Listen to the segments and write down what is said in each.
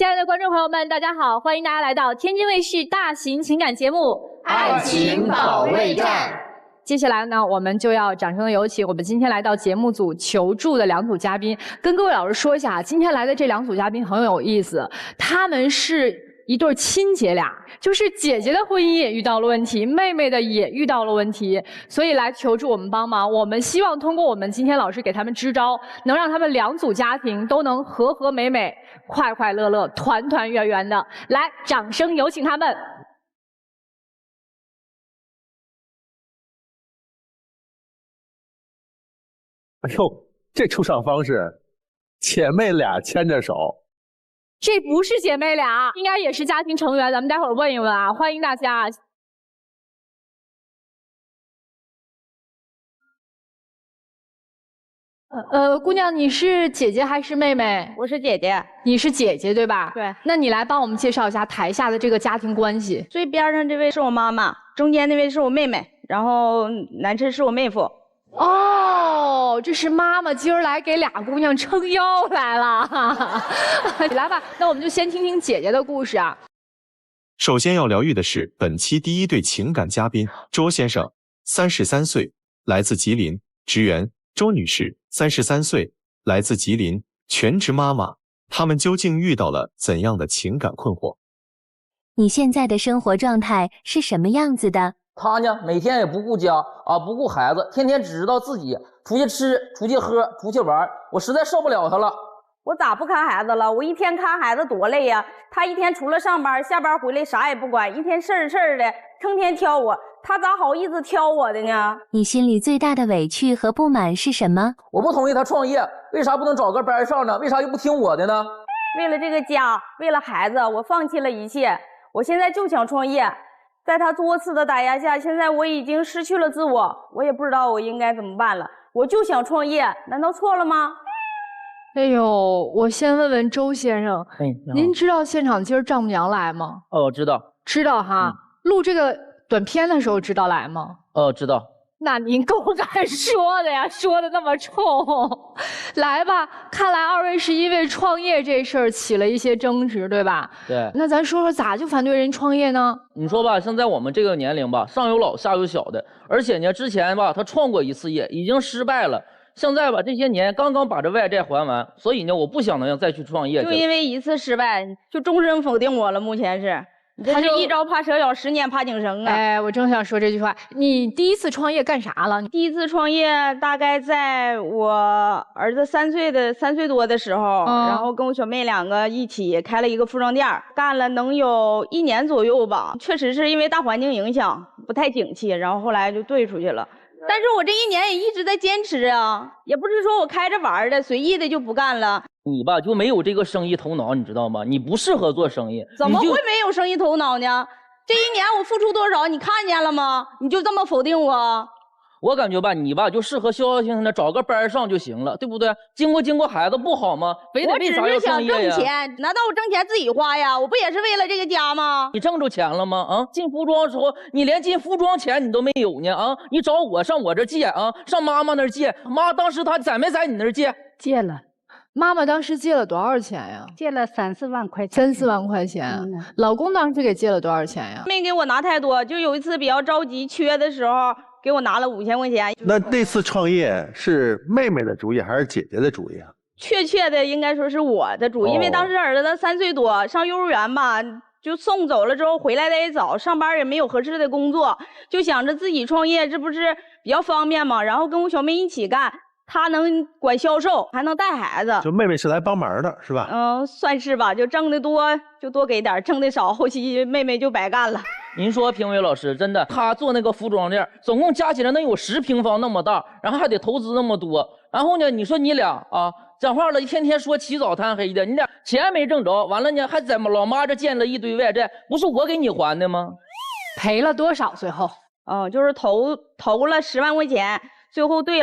亲爱的观众朋友们，大家好，欢迎大家来到天津卫视大型情感节目《爱情保卫战》。接下来呢，我们就要掌声的有请我们今天来到节目组求助的两组嘉宾，跟各位老师说一下，今天来的这两组嘉宾很有意思，他们是一对亲姐俩，就是姐姐的婚姻也遇到了问题，妹妹的也遇到了问题，所以来求助我们帮忙。我们希望通过我们今天老师给他们支招，能让他们两组家庭都能和和美美、快快乐乐、团团圆圆的。来，掌声有请他们。哎呦，这出场方式，姐妹俩牵着手。这不是姐妹俩，应该也是家庭成员，咱们待会儿问一问啊，欢迎大家。姑娘，你是姐姐还是妹妹？我是姐姐。你是姐姐对吧？对。那你来帮我们介绍一下台下的这个家庭关系。最边上这位是我妈妈，中间那位是我妹妹，然后南侧是我妹夫。哦，这是妈妈今儿来给俩姑娘撑腰来了。你来吧，那我们就先听听姐姐的故事啊。首先要疗愈的是本期第一对情感嘉宾周先生，33岁，来自吉林，职员；周女士，33岁，来自吉林，全职妈妈。他们究竟遇到了怎样的情感困惑？你现在的生活状态是什么样子的？他呢，每天也不顾家啊，不顾孩子，天天只知道自己出去吃、出去喝、出去玩，我实在受不了他了。我咋不看孩子了？我一天看孩子多累呀！他一天除了上班，下班回来啥也不管，一天事儿的，成天挑我，他咋好意思挑我的呢？你心里最大的委屈和不满是什么？我不同意他创业，为啥不能找个班上呢？为啥又不听我的呢？为了这个家，为了孩子，我放弃了一切。我现在就想创业。在他多次的打压下，现在我已经失去了自我，我也不知道我应该怎么办了。我就想创业，难道错了吗？哎呦，我先问问周先生，您知道现场今儿丈母娘来吗？哦，知道。知道哈。录这个短片的时候知道来吗？哦，知道。那您够敢说的呀，说的那么冲。来吧，看来二位是因为创业这事儿起了一些争执，对吧？对。那咱说说咋就反对人创业呢？你说吧，像在我们这个年龄吧，上有老下有小的，而且呢，之前吧他创过一次业，已经失败了。现在吧这些年刚刚把这外债还完，所以呢，我不想再去创业。就因为一次失败，就终身否定我了。目前是。这是一朝怕蛇咬，10年怕井绳啊！哎，我正想说这句话。你第一次创业干啥了？第一次创业大概在我儿子3岁多的时候，然后跟我小妹2个一起开了一个服装店，干了能有1年左右吧。确实是因为大环境影响不太景气，然后后来就退出去了。但是我这1年也一直在坚持啊，也不是说我开着玩的，随意的就不干了。你吧就没有这个生意头脑，你知道吗？你不适合做生意。怎么会没有生意头脑呢？这1年我付出多少，你看见了吗？你就这么否定我？我感觉吧，你吧就适合消消停停的找个班上就行了，对不对？经过孩子不好吗？非得为啥要创业呀？我只是想挣钱，难道我挣钱自己花呀？我不也是为了这个家吗？你挣着钱了吗？啊，进服装的时候你连进服装钱你都没有呢啊！你找我上我这借啊，上妈妈那儿借，妈当时她在没在你那儿借？借了。妈妈当时借了多少钱呀？借了3、4万块钱。3、4万块钱。老公当时给借了多少钱呀？没给我拿太多，就有一次比较着急缺的时候，给我拿了5000块钱。那次创业是妹妹的主意还是姐姐的主意啊？确切的应该说是我的主意，因为当时儿子3岁多，上幼儿园吧，就送走了之后回来的也早，上班也没有合适的工作，就想着自己创业，这不是比较方便吗？然后跟我小妹一起干。她能管销售，还能带孩子，就妹妹是来帮忙的，是吧？算是吧，就挣得多就多给点，挣得少后期妹妹就白干了。您说评委老师真的，他做那个服装店，总共加起来能有10平方那么大，然后还得投资那么多，然后呢，你说你俩啊，讲话了，一天天说起早贪黑的，你俩钱没挣着，完了呢，还在老妈这欠了一堆外债，不是我给你还的吗？赔了多少最后？就是投了10万块钱。最后对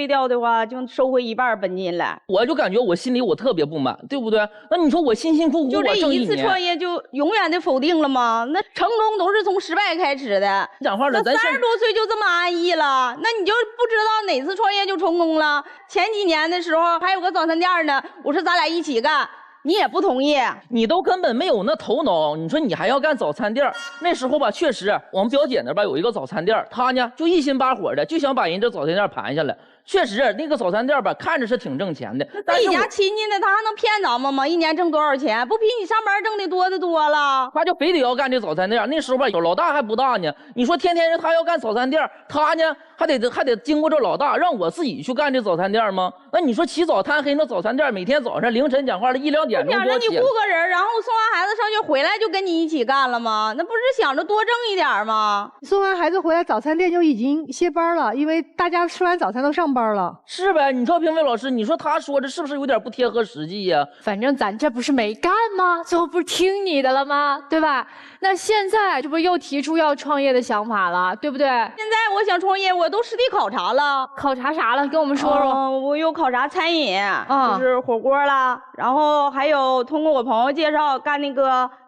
调的话，就收回1半本金来。我就感觉我心里我特别不满，对不对？那你说我辛辛苦苦就这一次创业就永远的否定了吗？那成功都是从失败开始的。讲话了，咱30多岁就这么安逸了，那你就不知道哪次创业就成功了？前几年的时候还有个早餐店呢，我说咱俩一起干。你也不同意。你都根本没有那头脑，你说你还要干早餐店？那时候吧，确实我们表姐那边有一个早餐店，她呢就一心八火的就想把人这早餐店盘下来。确实，那个早餐店吧，看着是挺挣钱的。自己家亲戚呢，他还能骗咱们吗？一年挣多少钱？不比你上班挣的多的多了。他就非得要干这早餐店。那时候吧，有老大还不大呢。你说天天他要干早餐店，他呢还得经过这老大，让我自己去干这早餐店吗？那你说起早贪黑，那早餐店每天早上凌晨讲话了1、2点钟想着你雇个人，然后送完孩子上学回来就跟你一起干了吗？那不是想着多挣一点吗？送完孩子回来，早餐店就已经歇班了，因为大家吃完早餐都上班了。是呗？你说评委老师，你说他说这是不是有点不贴合实际呀？反正咱这不是没干吗？最后不是听你的了吗？对吧？那现在这不又提出要创业的想法了，对不对？现在我想创业，我都实地考察了。考察啥了？跟我们说说。我有考察餐饮，就是火锅啦，然后还有通过我朋友介绍干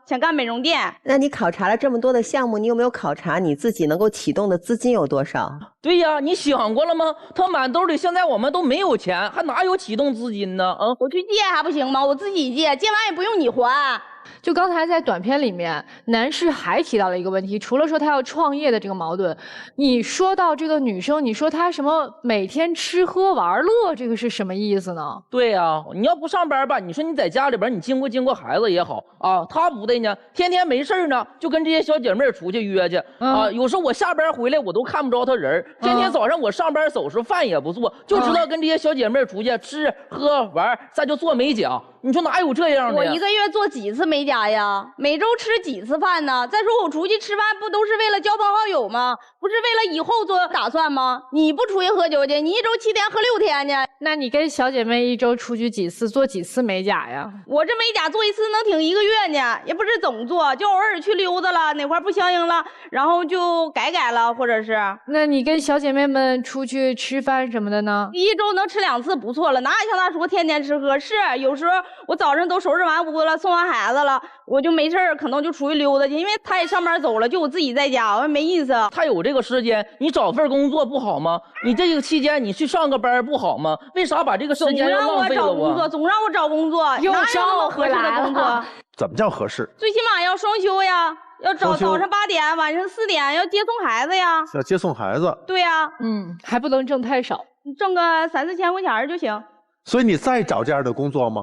想干美容店。那你考察了这么多的项目，你有没有考察你自己能够启动的资金有多少？对呀，你想过了吗？他满兜里现在我们都没有钱，还哪有启动资金呢？我去借还不行吗？我自己借完也不用你还。就刚才在短片里面，男士还提到了一个问题，除了说他要创业的这个矛盾，你说到这个女生，你说她什么每天吃喝玩乐，这个是什么意思呢？对呀，你要不上班吧，你说你在家里边，你经过孩子也好啊，他不对呢，天天没事呢，就跟这些小姐妹出去约去啊。有时候我下班回来，我都看不着他人，天天早上我上班走时饭也不做，就知道跟这些小姐妹出去吃喝玩，再就做美甲。你说哪有这样的呀？我一个月做几次美甲呀？每周吃几次饭呢？再说我出去吃饭不都是为了交朋好友吗？不是为了以后做打算吗？你不出去喝酒去，你一周7天喝6天呢？那你跟小姐妹一周出去几次，做几次美甲呀？我这美甲做一次能挺1个月呢，也不是总做，就偶尔去溜达了，哪块不相应了，然后就改了，或者是。那你跟小姐妹们出去吃饭什么的呢？一周能吃2次不错了，哪有像他说天天吃喝？是有时候我早上都收拾完屋了，送完孩子了，我就没事可能就出去溜达去，因为他也上班走了，就我自己在家，我也没意思。他有这个时间，你找份工作不好吗？你这个期间你去上个班不好吗？为啥把这个时间要浪费了我？总让我找工作，又哪有那么合适的工作？怎么叫合适？最起码要双休呀，要早上8点，晚上4点要接送孩子呀。要接送孩子。对呀。还不能挣太少，挣个3、4千块钱就行。所以你再找这样的工作吗？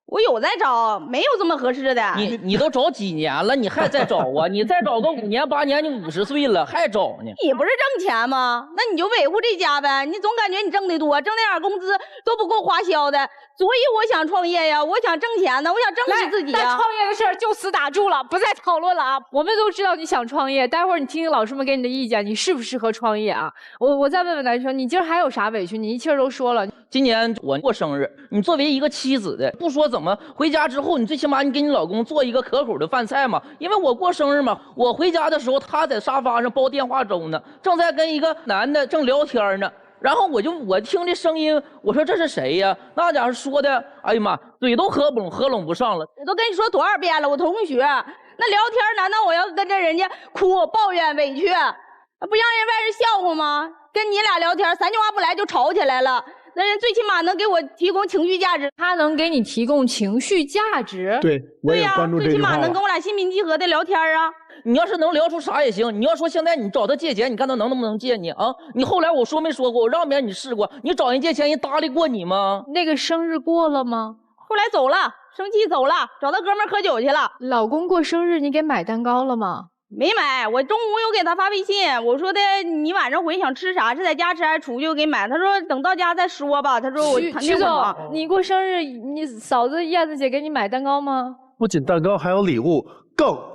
我有在找，没有这么合适的。你都找几年了，你还在找啊？你再找个5年8年，你50岁了还找呢？你不是挣钱吗？那你就维护这家呗。你总感觉你挣得多，挣那点工资都不够花销的。所以我想创业呀，我想挣钱呢，我想挣死自己呀。那创业的事儿就此打住了，不再讨论了啊！我们都知道你想创业，待会儿你听听老师们给你的意见，你适不适合创业啊？我再问问男生，你今儿还有啥委屈？你一气儿都说了。今年我过生日，你作为一个妻子的，不说怎么回家之后，你最起码你给你老公做一个可口的饭菜嘛。因为我过生日嘛，我回家的时候，他在沙发上煲电话粥呢，正在跟一个男的正聊天呢。然后我听这声音，我说这是谁呀？那家伙说的，哎呀妈，嘴都合拢不上了。我都跟你说多少遍了，我同学那聊天，难道我要跟着人家哭抱怨委屈，不让人外人笑话吗？跟你俩聊天3句话不来就吵起来了。那人最起码能给我提供情绪价值，他能给你提供情绪价值。对，我也关注这句话。最起码能跟我俩心平气和的聊天啊。你要是能聊出啥也行。你要说现在你找他借钱，你看他能不能借你啊？你后来我说没说过，我让不让你试过？你找人借钱，人搭理过你吗？那个生日过了吗？后来走了，生气走了，找他哥们喝酒去了。老公过生日，你给买蛋糕了吗？没买，我中午有给他发微信，我说的你晚上回去想吃啥？是在家吃还是出去给买？他说等到家再说吧。他说我徐总，你过生日，你嫂子燕子姐给你买蛋糕吗？不仅蛋糕，还有礼物，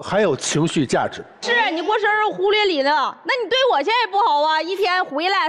还有情绪价值。是你过生日忽略礼的，那你对我现在也不好啊！一天回来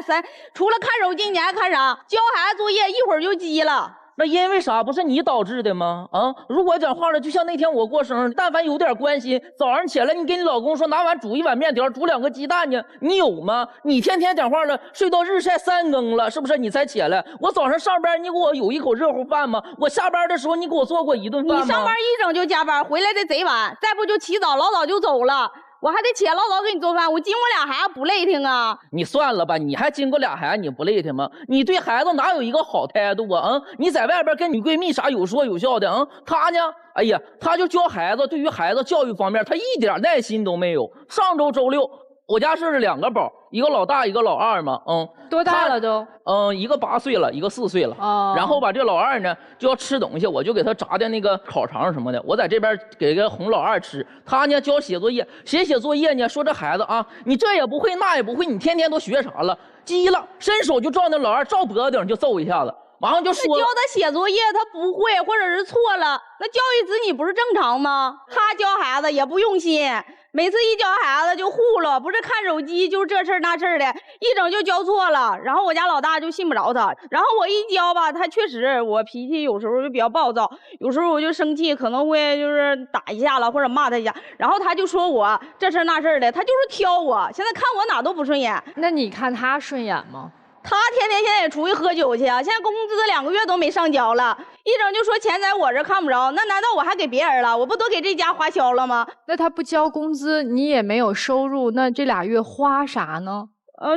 除了看手机，你还看啥？教孩子作业一会儿就急了。那因为啥？不是你导致的吗？啊！如果讲话了，就像那天我过生日，但凡有点关心，早上起来你给你老公说拿碗煮1碗面条，煮2个鸡蛋呢，你有吗？你天天讲话了，睡到日晒3更了，是不是你才起来？我早上上班，你给我有一口热乎饭吗？我下班的时候你给我做过1顿饭吗？你上班一整就加班，回来的贼晚，再不就起早老早就走了。我还得起来老早给你做饭，我经过俩孩子不累挺啊。你算了吧，你还经过俩孩子，你不累挺吗？你对孩子哪有一个好态度啊？你在外边跟你闺蜜啥有说有笑的，他呢？哎呀，他就教孩子，对于孩子教育方面，他一点耐心都没有。上周周六，我家是2个宝，一个老大，一个老二嘛，多大了都？一个8岁了，一个4岁了。然后吧，这老二呢就要吃东西，我就给他炸的那个烤肠什么的，我在这边给个哄老二吃。他呢教写作业，写作业呢，说这孩子啊，你这也不会那也不会，你天天都学啥了？急了，伸手就照那老二照脖子顶就揍一下子。马上就说教他写作业，他不会或者是错了，那教育子女不是正常吗？他教孩子也不用心，每次一教孩子就糊了，不是看手机就是这事儿那事儿的，一整就教错了。然后我家老大就信不着他，然后我一教吧，他确实我脾气有时候就比较暴躁，有时候我就生气，可能会就是打一下了或者骂他一下，然后他就说我这事儿那事儿的，他就是挑我，现在看我哪都不顺眼。那你看他顺眼吗？他天天现在也出去喝酒去啊！现在工资2个月都没上交了，一整就说钱在我这看不着，那难道我还给别人了？我不都给这家花销了吗？那他不交工资，你也没有收入，那这俩月花啥呢？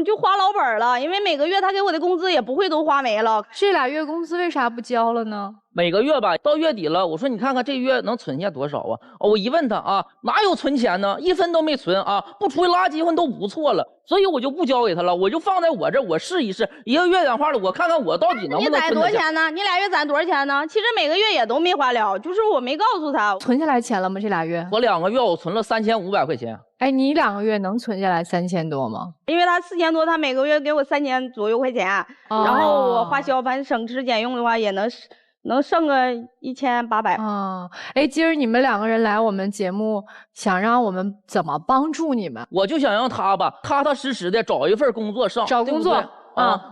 就花老本了，因为每个月他给我的工资也不会都花没了。这俩月工资为啥不交了呢？每个月吧，到月底了，我说你看看这月能存下多少啊？我一问他啊，哪有存钱呢？1分都没存啊，不出去拉鸡混都不错了，所以我就不交给他了，我就放在我这，我试一试，1个月2话了，我看看我到底能不能存。你攒多少钱呢？你俩月攒多少钱呢？其实每个月也都没花了，就是我没告诉他。存下来钱了吗？这俩月？我2个月我存了3500块钱。哎，你2个月能存下来3000多吗？因为他4000多，他每个月给我3000左右块钱，然后我花销反正省吃俭用的话也能剩个1800。哎，今儿你们2个人来我们节目，想让我们怎么帮助你们？我就想让他吧，踏踏实实的找一份工作上，找工作。对不对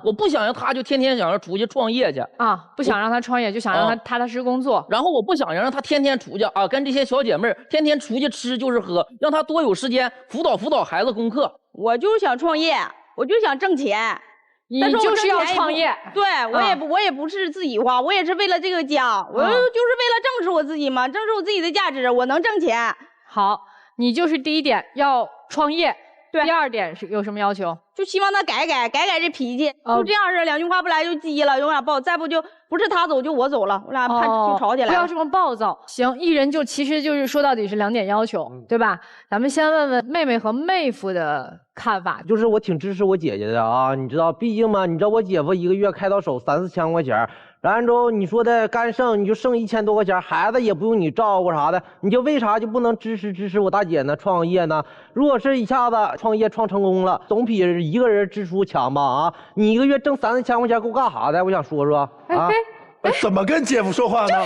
我不想让他就天天想要出去创业去不想让他创业，就想让他踏踏实实工作。然后我不想让他天天出去跟这些小姐妹天天出去吃就是喝，让他多有时间辅导孩子功课。我就是想创业，我就想挣钱。你就是要创业？对，我也不是自己花，我也是为了这个家，我就是为了证实我自己嘛，证实我自己的价值，我能挣钱。好，你就是第1点要创业。对，第2点是有什么要求？就希望他改这脾气，就这样式，2句话不来就急了，有点暴，再不就不是他走就我走了，我俩就吵起来了。不要这么暴躁。行，一人其实就是说到底是2点要求，对吧？咱们先问问妹妹和妹夫的看法。就是我挺支持我姐姐的啊，你知道，毕竟嘛，你知道我姐夫1个月开到手3、4千块钱。然后之后你说的干剩，你就剩1000多块钱，孩子也不用你照顾啥的，你就为啥就不能支持我大姐呢？创业呢？如果是一下子创业创成功了，总比1个人支出强吧？啊，你1个月挣3、4千块钱够干啥的？我想说说啊，怎么跟姐夫说话呢？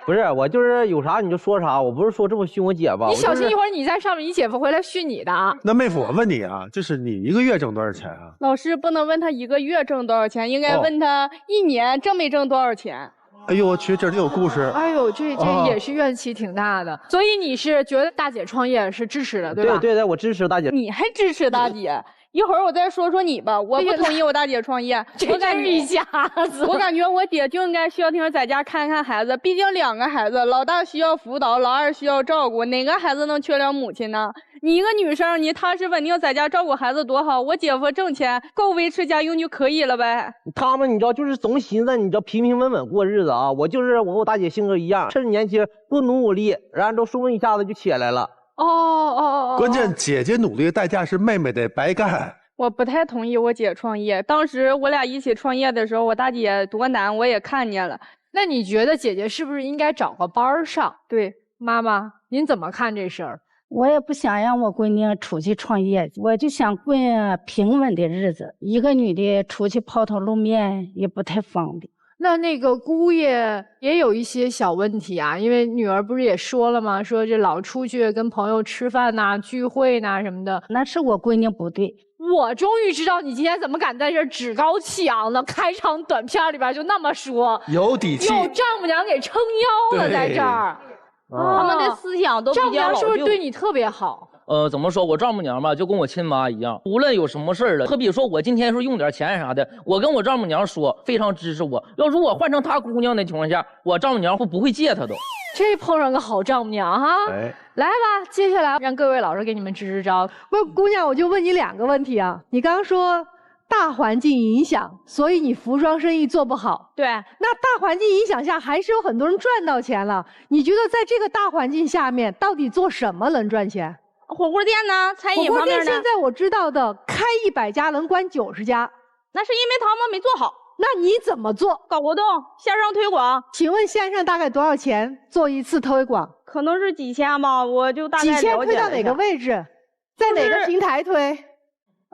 不是，我就是有啥你就说啥，我不是说这么训我姐吧？你小心一会儿你在上面，你姐夫回来训你的啊。那妹夫，我问你啊，就是你1个月挣多少钱啊？老师不能问他1个月挣多少钱，应该问他1年挣没挣多少钱。哎呦我去，这里有故事。哎呦，这也是怨气挺大的。所以你是觉得大姐创业是支持的，对吧？对，我支持大姐。你还支持大姐？一会儿我再说说你吧，我不同意我大姐创业。我感觉一家子，我感觉我姐就应该消停在家看看孩子，毕竟2个孩子，老大需要辅导，老二需要照顾，哪个孩子能缺了母亲呢？你一个女生，你踏实稳定在家照顾孩子多好，我姐夫挣钱够维持家用就可以了呗。他们你知道就是总寻思你知道平平稳稳过日子啊，我和我大姐性格一样，趁着年轻多努力，然后说不定一下子就起来了。关键姐姐努力的代价是妹妹得白干。我不太同意我姐创业，当时我俩一起创业的时候，我大姐多难我也看见了。那你觉得姐姐是不是应该找个班上？对，妈妈您怎么看这事儿？我也不想让我闺女出去创业，我就想过平稳的日子，一个女的出去抛头露面也不太方便。那个姑爷也有一些小问题啊，因为女儿不是也说了吗？说这老出去跟朋友吃饭呐、聚会呐什么的。那是我闺女不对。我终于知道你今天怎么敢在这儿趾高气扬的开场短片里边就那么说，有底气，有丈母娘给撑腰了在这儿。他们的思想都比较老旧。丈母娘是不是对你特别好？怎么说？我丈母娘吧，就跟我亲妈一样，无论有什么事儿了，可比说我今天说用点钱啥的，我跟我丈母娘说，非常支持我。要如果换成她姑娘的情况下，我丈母娘不会借她都。这碰上个好丈母娘哈！哎，来吧，接下来让各位老师给你们支支招。不，姑娘，我就问你2个问题啊。你刚刚说大环境影响，所以你服装生意做不好。对，那大环境影响下，还是有很多人赚到钱了。你觉得在这个大环境下面，到底做什么能赚钱？火锅店呢？餐饮方面呢？火锅店现在我知道的，开100家能关90家，那是因为他们没做好。那你怎么做？搞活动，线上推广。请问线上大概多少钱做一次推广？可能是几千吧，我就大概了解几千推到哪个位置？在哪个平台推？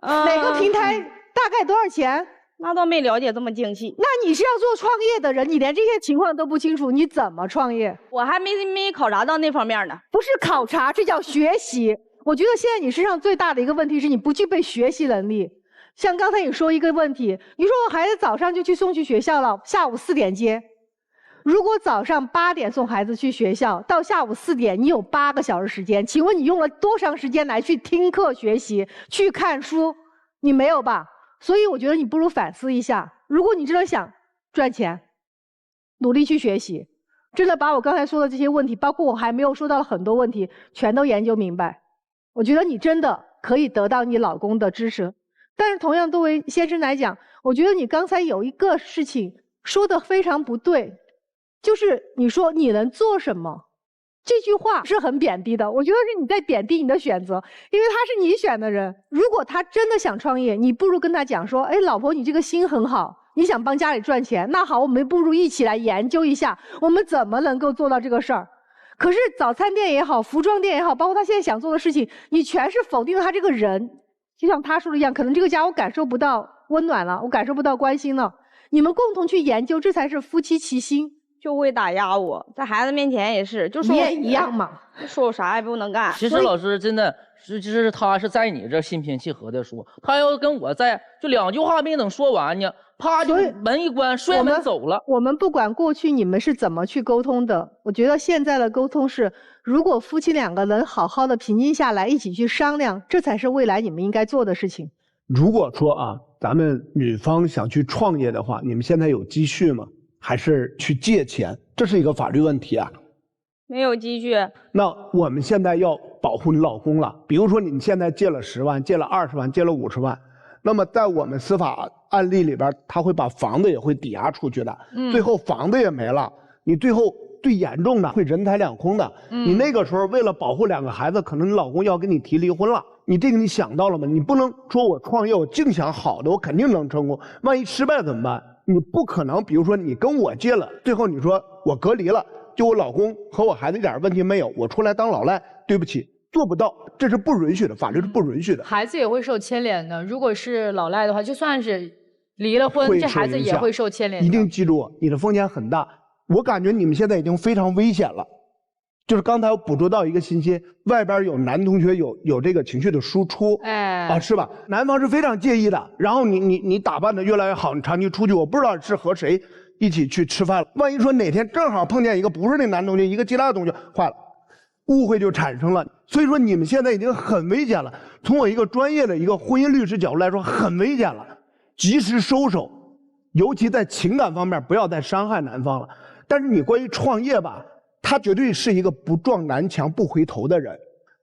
哪个平台大概多少钱？那倒没了解这么精细。那你是要做创业的人，你连这些情况都不清楚，你怎么创业？我还没考察到那方面呢。不是考察，这叫学习。我觉得现在你身上最大的一个问题是你不具备学习能力。像刚才你说一个问题，你说我孩子早上就去送去学校了，下午4点接。如果早上8点送孩子去学校，到下午4点，你有8个小时时间，请问你用了多长时间来去听课学习、去看书？你没有吧？所以我觉得你不如反思一下，如果你真的想赚钱，努力去学习，真的把我刚才说的这些问题，包括我还没有说到的很多问题，全都研究明白。我觉得你真的可以得到你老公的支持。但是同样作为先生来讲，我觉得你刚才有一个事情说的非常不对，就是你说你能做什么，这句话是很贬低的。我觉得是你在贬低你的选择，因为他是你选的人。如果他真的想创业，你不如跟他讲说，哎，老婆，你这个心很好，你想帮家里赚钱，那好，我们不如一起来研究一下，我们怎么能够做到这个事儿。可是早餐店也好，服装店也好，包括他现在想做的事情，你全是否定了他这个人。就像他说的一样，可能这个家我感受不到温暖了，我感受不到关心了。你们共同去研究，这才是夫妻齐心。就会打压我，在孩子面前也是，就说你也一样嘛，说我啥也不能干。其实老师真的是他是在你这心平气和的说，他要跟我在就2句话没等说完呢，啪就门一关，摔门走了。我们不管过去你们是怎么去沟通的，我觉得现在的沟通是，如果夫妻2个能好好的平静下来，一起去商量，这才是未来你们应该做的事情。如果说啊，咱们女方想去创业的话，你们现在有积蓄吗？还是去借钱？这是一个法律问题啊。没有积蓄。那我们现在要保护你老公了。比如说你现在借了10万，借了20万，借了50万，那么在我们司法案例里边，他会把房子也会抵押出去的，最后房子也没了，你最后最严重的会人财两空的。你那个时候为了保护2个孩子，可能你老公要跟你提离婚了。你这个你想到了吗？你不能说我创业我净想好的，我肯定能成功，万一失败怎么办？你不可能，比如说你跟我借了，最后你说我隔离了，就我老公和我孩子一点问题没有，我出来当老赖，对不起，做不到，这是不允许的，法律是不允许的。孩子也会受牵连的，如果是老赖的话，就算是离了婚，这孩子也会受牵连的。一定记住，你的风险很大。我感觉你们现在已经非常危险了。就是刚才我捕捉到一个信息，外边有男同学有这个情绪的输出，是吧？男方是非常介意的。然后你打扮的越来越好，你长期出去，我不知道是和谁一起去吃饭了。万一说哪天正好碰见一个不是那男同学，一个其他的同学，坏了，误会就产生了。所以说你们现在已经很危险了。从我一个专业的一个婚姻律师角度来说，很危险了，及时收手，尤其在情感方面不要再伤害男方了。但是你关于创业吧，他绝对是一个不撞南墙不回头的人。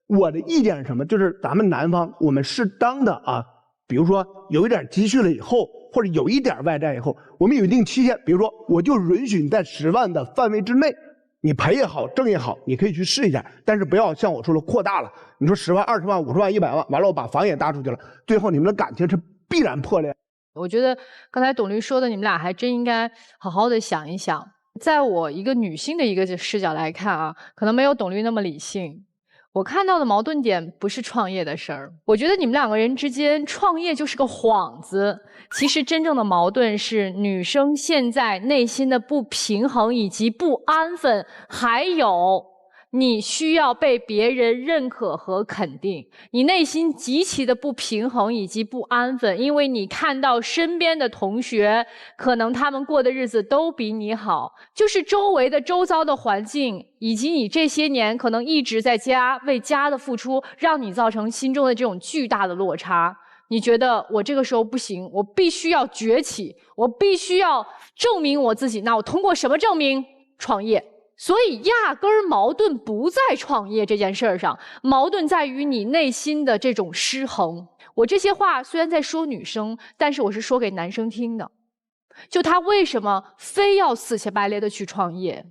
我的意见是什么？就是咱们男方，我们适当的啊，比如说有一点积蓄了以后，或者有一点外债以后，我们有一定期限，比如说我就允许你在10万的范围之内，你赔也好，挣也好，你可以去试一下，但是不要像我说的扩大了。你说10万、20万、50万、100万，完了我把房也搭出去了，最后你们的感情是必然破裂。我觉得刚才董律说的，你们俩还真应该好好的想一想。在我一个女性的一个视角来看啊，可能没有董律那么理性。我看到的矛盾点不是创业的事儿，我觉得你们2个人之间创业就是个幌子。其实真正的矛盾是女生现在内心的不平衡以及不安分，还有你需要被别人认可和肯定，你内心极其的不平衡以及不安分，因为你看到身边的同学，可能他们过的日子都比你好，就是周围的周遭的环境，以及你这些年可能一直在家为家的付出，让你造成心中的这种巨大的落差。你觉得我这个时候不行，我必须要崛起，我必须要证明我自己，那我通过什么证明？创业。所以压根儿矛盾不在创业这件事儿上，矛盾在于你内心的这种失衡。我这些话虽然在说女生，但是我是说给男生听的。就他为什么非要死乞白赖的去创业，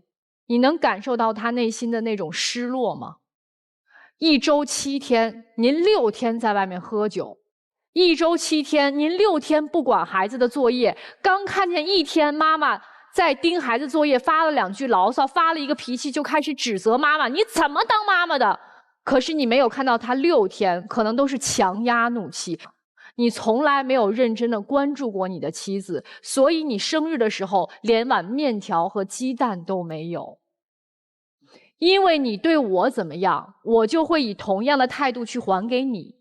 你能感受到他内心的那种失落吗？1周7天，您6天在外面喝酒；1周7天，您6天不管孩子的作业，刚看见1天妈妈在盯孩子作业，发了2句牢骚，发了一个脾气，就开始指责妈妈，你怎么当妈妈的？可是你没有看到他6天可能都是强压怒气，你从来没有认真的关注过你的妻子，所以你生日的时候连碗面条和鸡蛋都没有。因为你对我怎么样，我就会以同样的态度去还给你。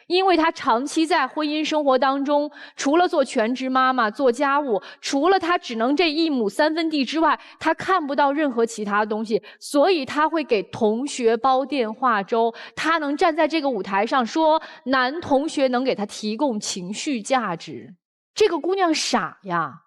因为她长期在婚姻生活当中，除了做全职妈妈、做家务，除了她只能这1亩3分地之外，她看不到任何其他东西，所以她会给同学煲电话粥。她能站在这个舞台上说男同学能给她提供情绪价值，这个姑娘傻呀。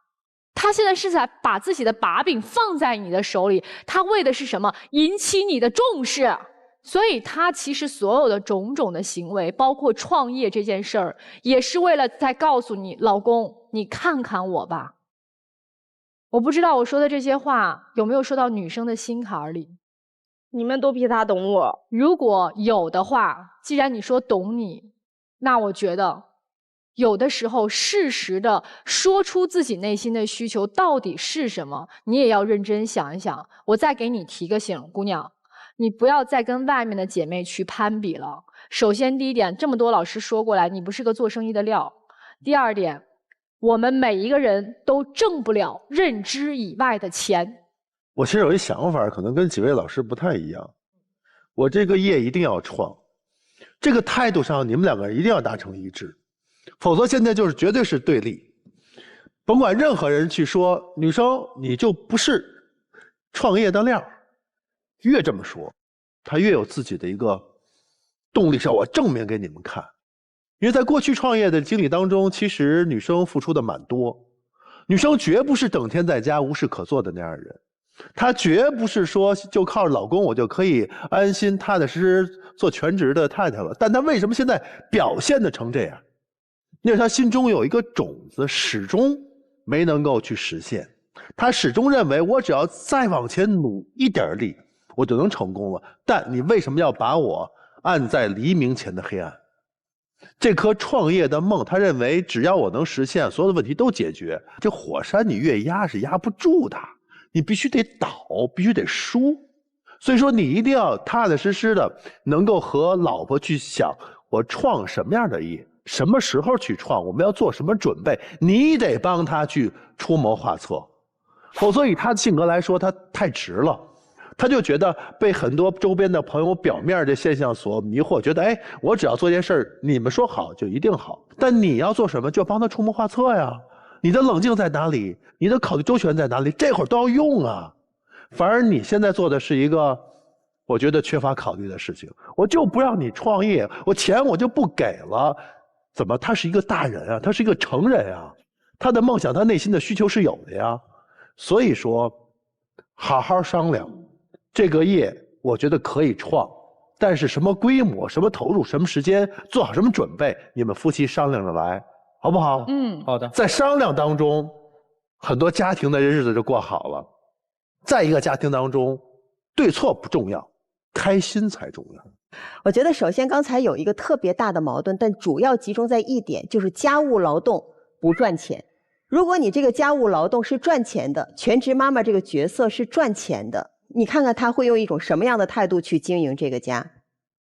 她现在是在把自己的把柄放在你的手里，她为的是什么？引起你的重视。所以她其实所有的种种的行为，包括创业这件事儿，也是为了在告诉你，老公，你看看我吧。我不知道我说的这些话有没有说到女生的心坎里。你们都比她懂我。如果有的话，既然你说懂你，那我觉得有的时候适时的说出自己内心的需求到底是什么，你也要认真想一想。我再给你提个醒，姑娘，你不要再跟外面的姐妹去攀比了。首先第一点，这么多老师说过来，你不是个做生意的料。第二点，我们每一个人都挣不了认知以外的钱。我其实有一想法，可能跟几位老师不太一样。我这个业一定要创，这个态度上你们2个人一定要达成一致，否则现在就是绝对是对立。甭管任何人去说女生你就不是创业的料，越这么说，她越有自己的一个动力，是我证明给你们看。因为在过去创业的经历当中，其实女生付出的蛮多，女生绝不是整天在家无事可做的那样的人，她绝不是说就靠着老公我就可以安心踏踏实实做全职的太太了。但她为什么现在表现得成这样？因为她心中有一个种子始终没能够去实现，她始终认为我只要再往前努一点力我就能成功了。但你为什么要把我按在黎明前的黑暗？这颗创业的梦，他认为只要我能实现，所有的问题都解决。这火山你越压是压不住的，你必须得倒，必须得输。所以说你一定要踏踏实实的能够和老婆去想，我创什么样的业，什么时候去创，我们要做什么准备，你得帮他去出谋划策。否则以他的性格来说，他太直了，他就觉得被很多周边的朋友表面的现象所迷惑，觉得哎，我只要做件事你们说好就一定好。但你要做什么，就帮他出谋划策呀。你的冷静在哪里？你的考虑周全在哪里？这会儿都要用啊。反而你现在做的是一个我觉得缺乏考虑的事情。我就不让你创业，我钱我就不给了。怎么？他是一个大人啊，他是一个成人啊，他的梦想，他内心的需求是有的呀。所以说，好好商量。这个业我觉得可以创，但是什么规模、什么投入、什么时间，做好什么准备，你们夫妻商量着来，好不好？好的。在商量当中，很多家庭的日子就过好了。在一个家庭当中，对错不重要，开心才重要。我觉得首先刚才有一个特别大的矛盾，但主要集中在一点，就是家务劳动不赚钱。如果你这个家务劳动是赚钱的，全职妈妈这个角色是赚钱的，你看看她会用一种什么样的态度去经营这个家，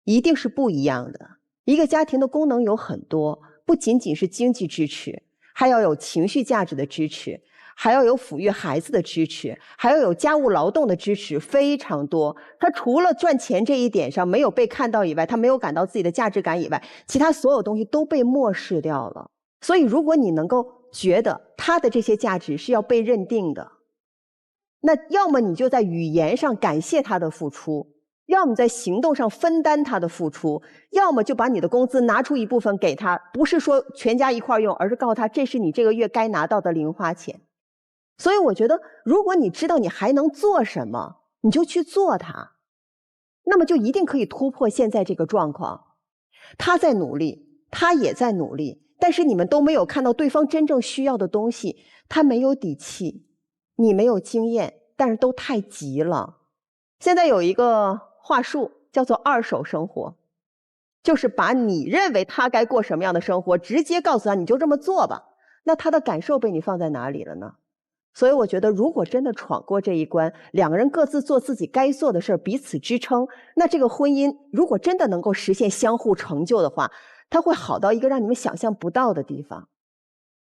一定是不一样的。一个家庭的功能有很多，不仅仅是经济支持，还要有情绪价值的支持，还要有抚育孩子的支持，还要有家务劳动的支持，非常多。他除了赚钱这一点上没有被看到以外，他没有感到自己的价值感以外，其他所有东西都被漠视掉了。所以如果你能够觉得他的这些价值是要被认定的，那要么你就在语言上感谢他的付出，要么在行动上分担他的付出，要么就把你的工资拿出一部分给他，不是说全家一块用，而是告诉他这是你这个月该拿到的零花钱。所以我觉得，如果你知道你还能做什么，你就去做它，那么就一定可以突破现在这个状况。他在努力，他也在努力，但是你们都没有看到对方真正需要的东西。他没有底气，你没有经验，但是都太急了。现在有一个话术叫做二手生活，就是把你认为他该过什么样的生活直接告诉他，你就这么做吧。那他的感受被你放在哪里了呢？所以我觉得，如果真的闯过这一关，两个人各自做自己该做的事儿，彼此支撑，那这个婚姻如果真的能够实现相互成就的话，它会好到一个让你们想象不到的地方。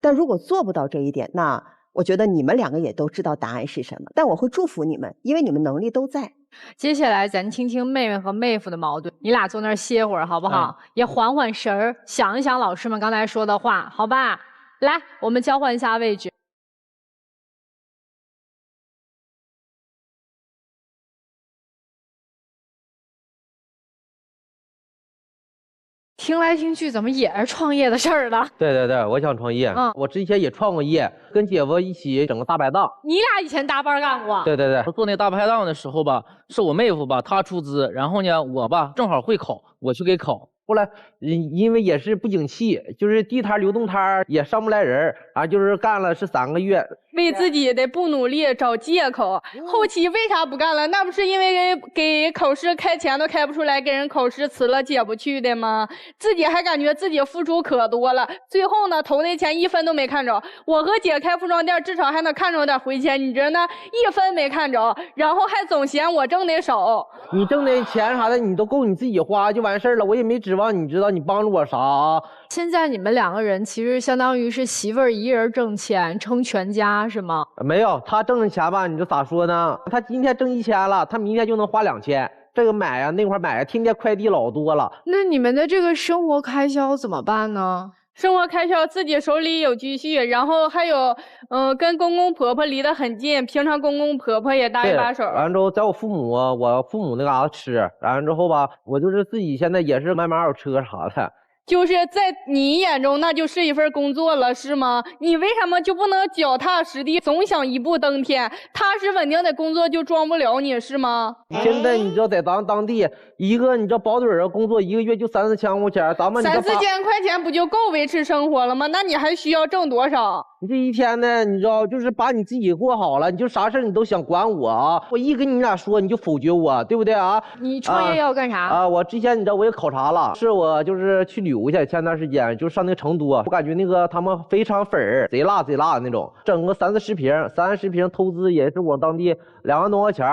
但如果做不到这一点，那我觉得你们两个也都知道答案是什么。但我会祝福你们，因为你们能力都在。接下来咱听听妹妹和妹夫的矛盾，你俩坐那儿歇会儿好不好？也缓缓神儿，想一想老师们刚才说的话，好吧？来，我们交换一下位置。听来听去，怎么也是创业的事儿呢？对对对，我想创业。我之前也创过业，跟姐夫一起整个大排档。你俩以前搭班干过？对对对，做那大排档的时候吧，是我妹夫吧，他出资，然后呢，我吧正好会烤，我去给烤。后来，因为也是不景气，就是地摊流动摊也上不来人啊，就是干了是3个月。为自己的不努力找借口，后期为啥不干了？那不是因为给考试开钱都开不出来，给人考试辞了解不去的吗？自己还感觉自己付出可多了，最后呢投那钱1分都没看着。我和姐开服装店，至少还能看着点回钱，你这呢1分没看着，然后还总嫌我挣的少。你挣的钱啥的，你都够你自己花就完事儿了，我也没指望你知道你帮助我啥啊。现在你们2个人其实相当于是媳妇儿一人挣钱撑全家是吗？没有，他挣的钱吧，你就咋说呢？他今天挣1000了，他明天就能花2000，这个买呀那块买呀，天天快递老多了。那你们的这个生活开销怎么办呢？生活开销自己手里有积蓄，然后还有跟公公婆婆离得很近，平常公公婆婆也搭一把手。完了之后在我父母那嘎达吃，完了之后吧，我就是自己现在也是买二手车啥的。就是在你眼中那就是一份工作了，是吗？你为什么就不能脚踏实地，总想一步登天？踏实稳定的工作就装不了你，是吗？现在你知道在咱当地一个你知道保底儿工作1个月就3、4千块钱，咱们3、4千块钱不就够维持生活了吗？那你还需要挣多少？你这一天呢，你知道就是把你自己过好了，你就啥事你都想管我啊！我一跟你俩说，你就否决我，对不对啊？你创业要干啥啊？我之前你知道我也考察了，是我就是去旅游去，前段时间就上那个成都，我感觉那个他们非常粉儿，贼辣贼辣的那种，整个30-40瓶，30瓶投资也是我当地2万多块钱，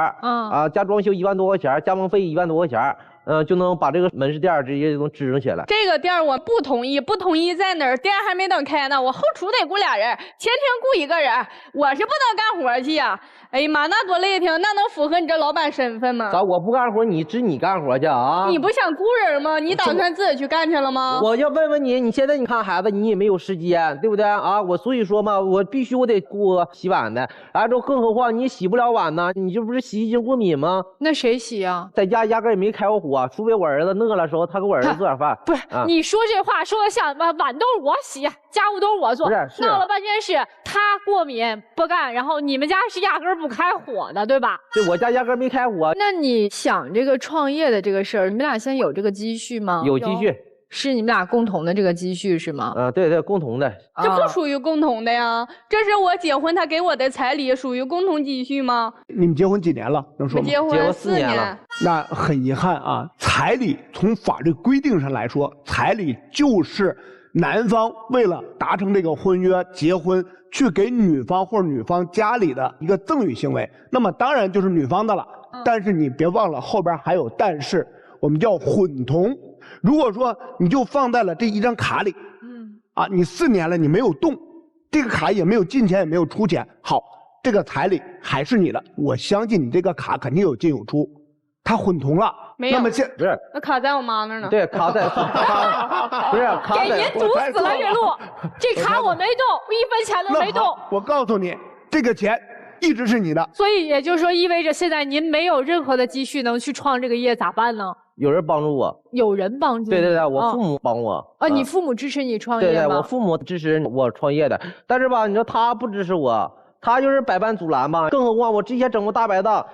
加装修1万多块钱，加盟费1万多块钱。就能把这个门市店直接就能支撑起来。这个店我不同意，不同意在哪儿？店还没等开呢，我后厨得雇俩人，前厅雇1个人，我是不能干活去呀。哎呀妈，那多累挺，那能符合你这老板身份吗？咋我不干活，你干活去啊？你不想雇人吗？你打算自己去干去了吗？我要问问你，你现在你看孩子，你也没有时间，对不对啊？我所以说嘛，我必须我得雇洗碗的，然后更何况你洗不了碗呢，你这不是洗衣精过敏吗？那谁洗啊？在家压根也没开过火，除非我儿子饿了时候，他给我儿子做点饭。不是，你说这话说的像碗都是我洗，家务都是我做，闹了半天是他过敏不干，然后你们家是压根不开火的，对吧？对，我家压根没开火。那你想这个创业的这个事儿，你们俩现在有这个积蓄吗？有积蓄。是你们俩共同的这个积蓄是吗？对对，共同的。这不属于共同的呀，这是我结婚他给我的彩礼，属于共同积蓄吗？你们结婚几年了？能说吗？结婚4年了。那很遗憾啊，彩礼从法律规定上来说，彩礼就是男方为了达成这个婚约结婚，去给女方或者女方家里的一个赠与行为，那么当然就是女方的了。但是你别忘了后边还有但是，我们叫混同。如果说你就放在了这一张卡里，你4年了你没有动，这个卡也没有进钱也没有出钱，好，这个彩礼还是你的，我相信你这个卡肯定有进有出，它混同了。没有，那么不是，那卡在我妈那儿呢。对，卡在，不是卡在。给您堵死了，岳璐，这卡我没动，我1分钱都没动。我告诉你，这个钱一直是你的。所以也就是说，意味着现在您没有任何的积蓄能去创这个业，咋办呢？有人帮助我，有人帮助你。对对对，我父母帮我。你父母支持你创业吗？对对，我父母支持我创业的，但是吧，你说他不支持我。他就是百般阻拦嘛。更何况我之前整过大排档，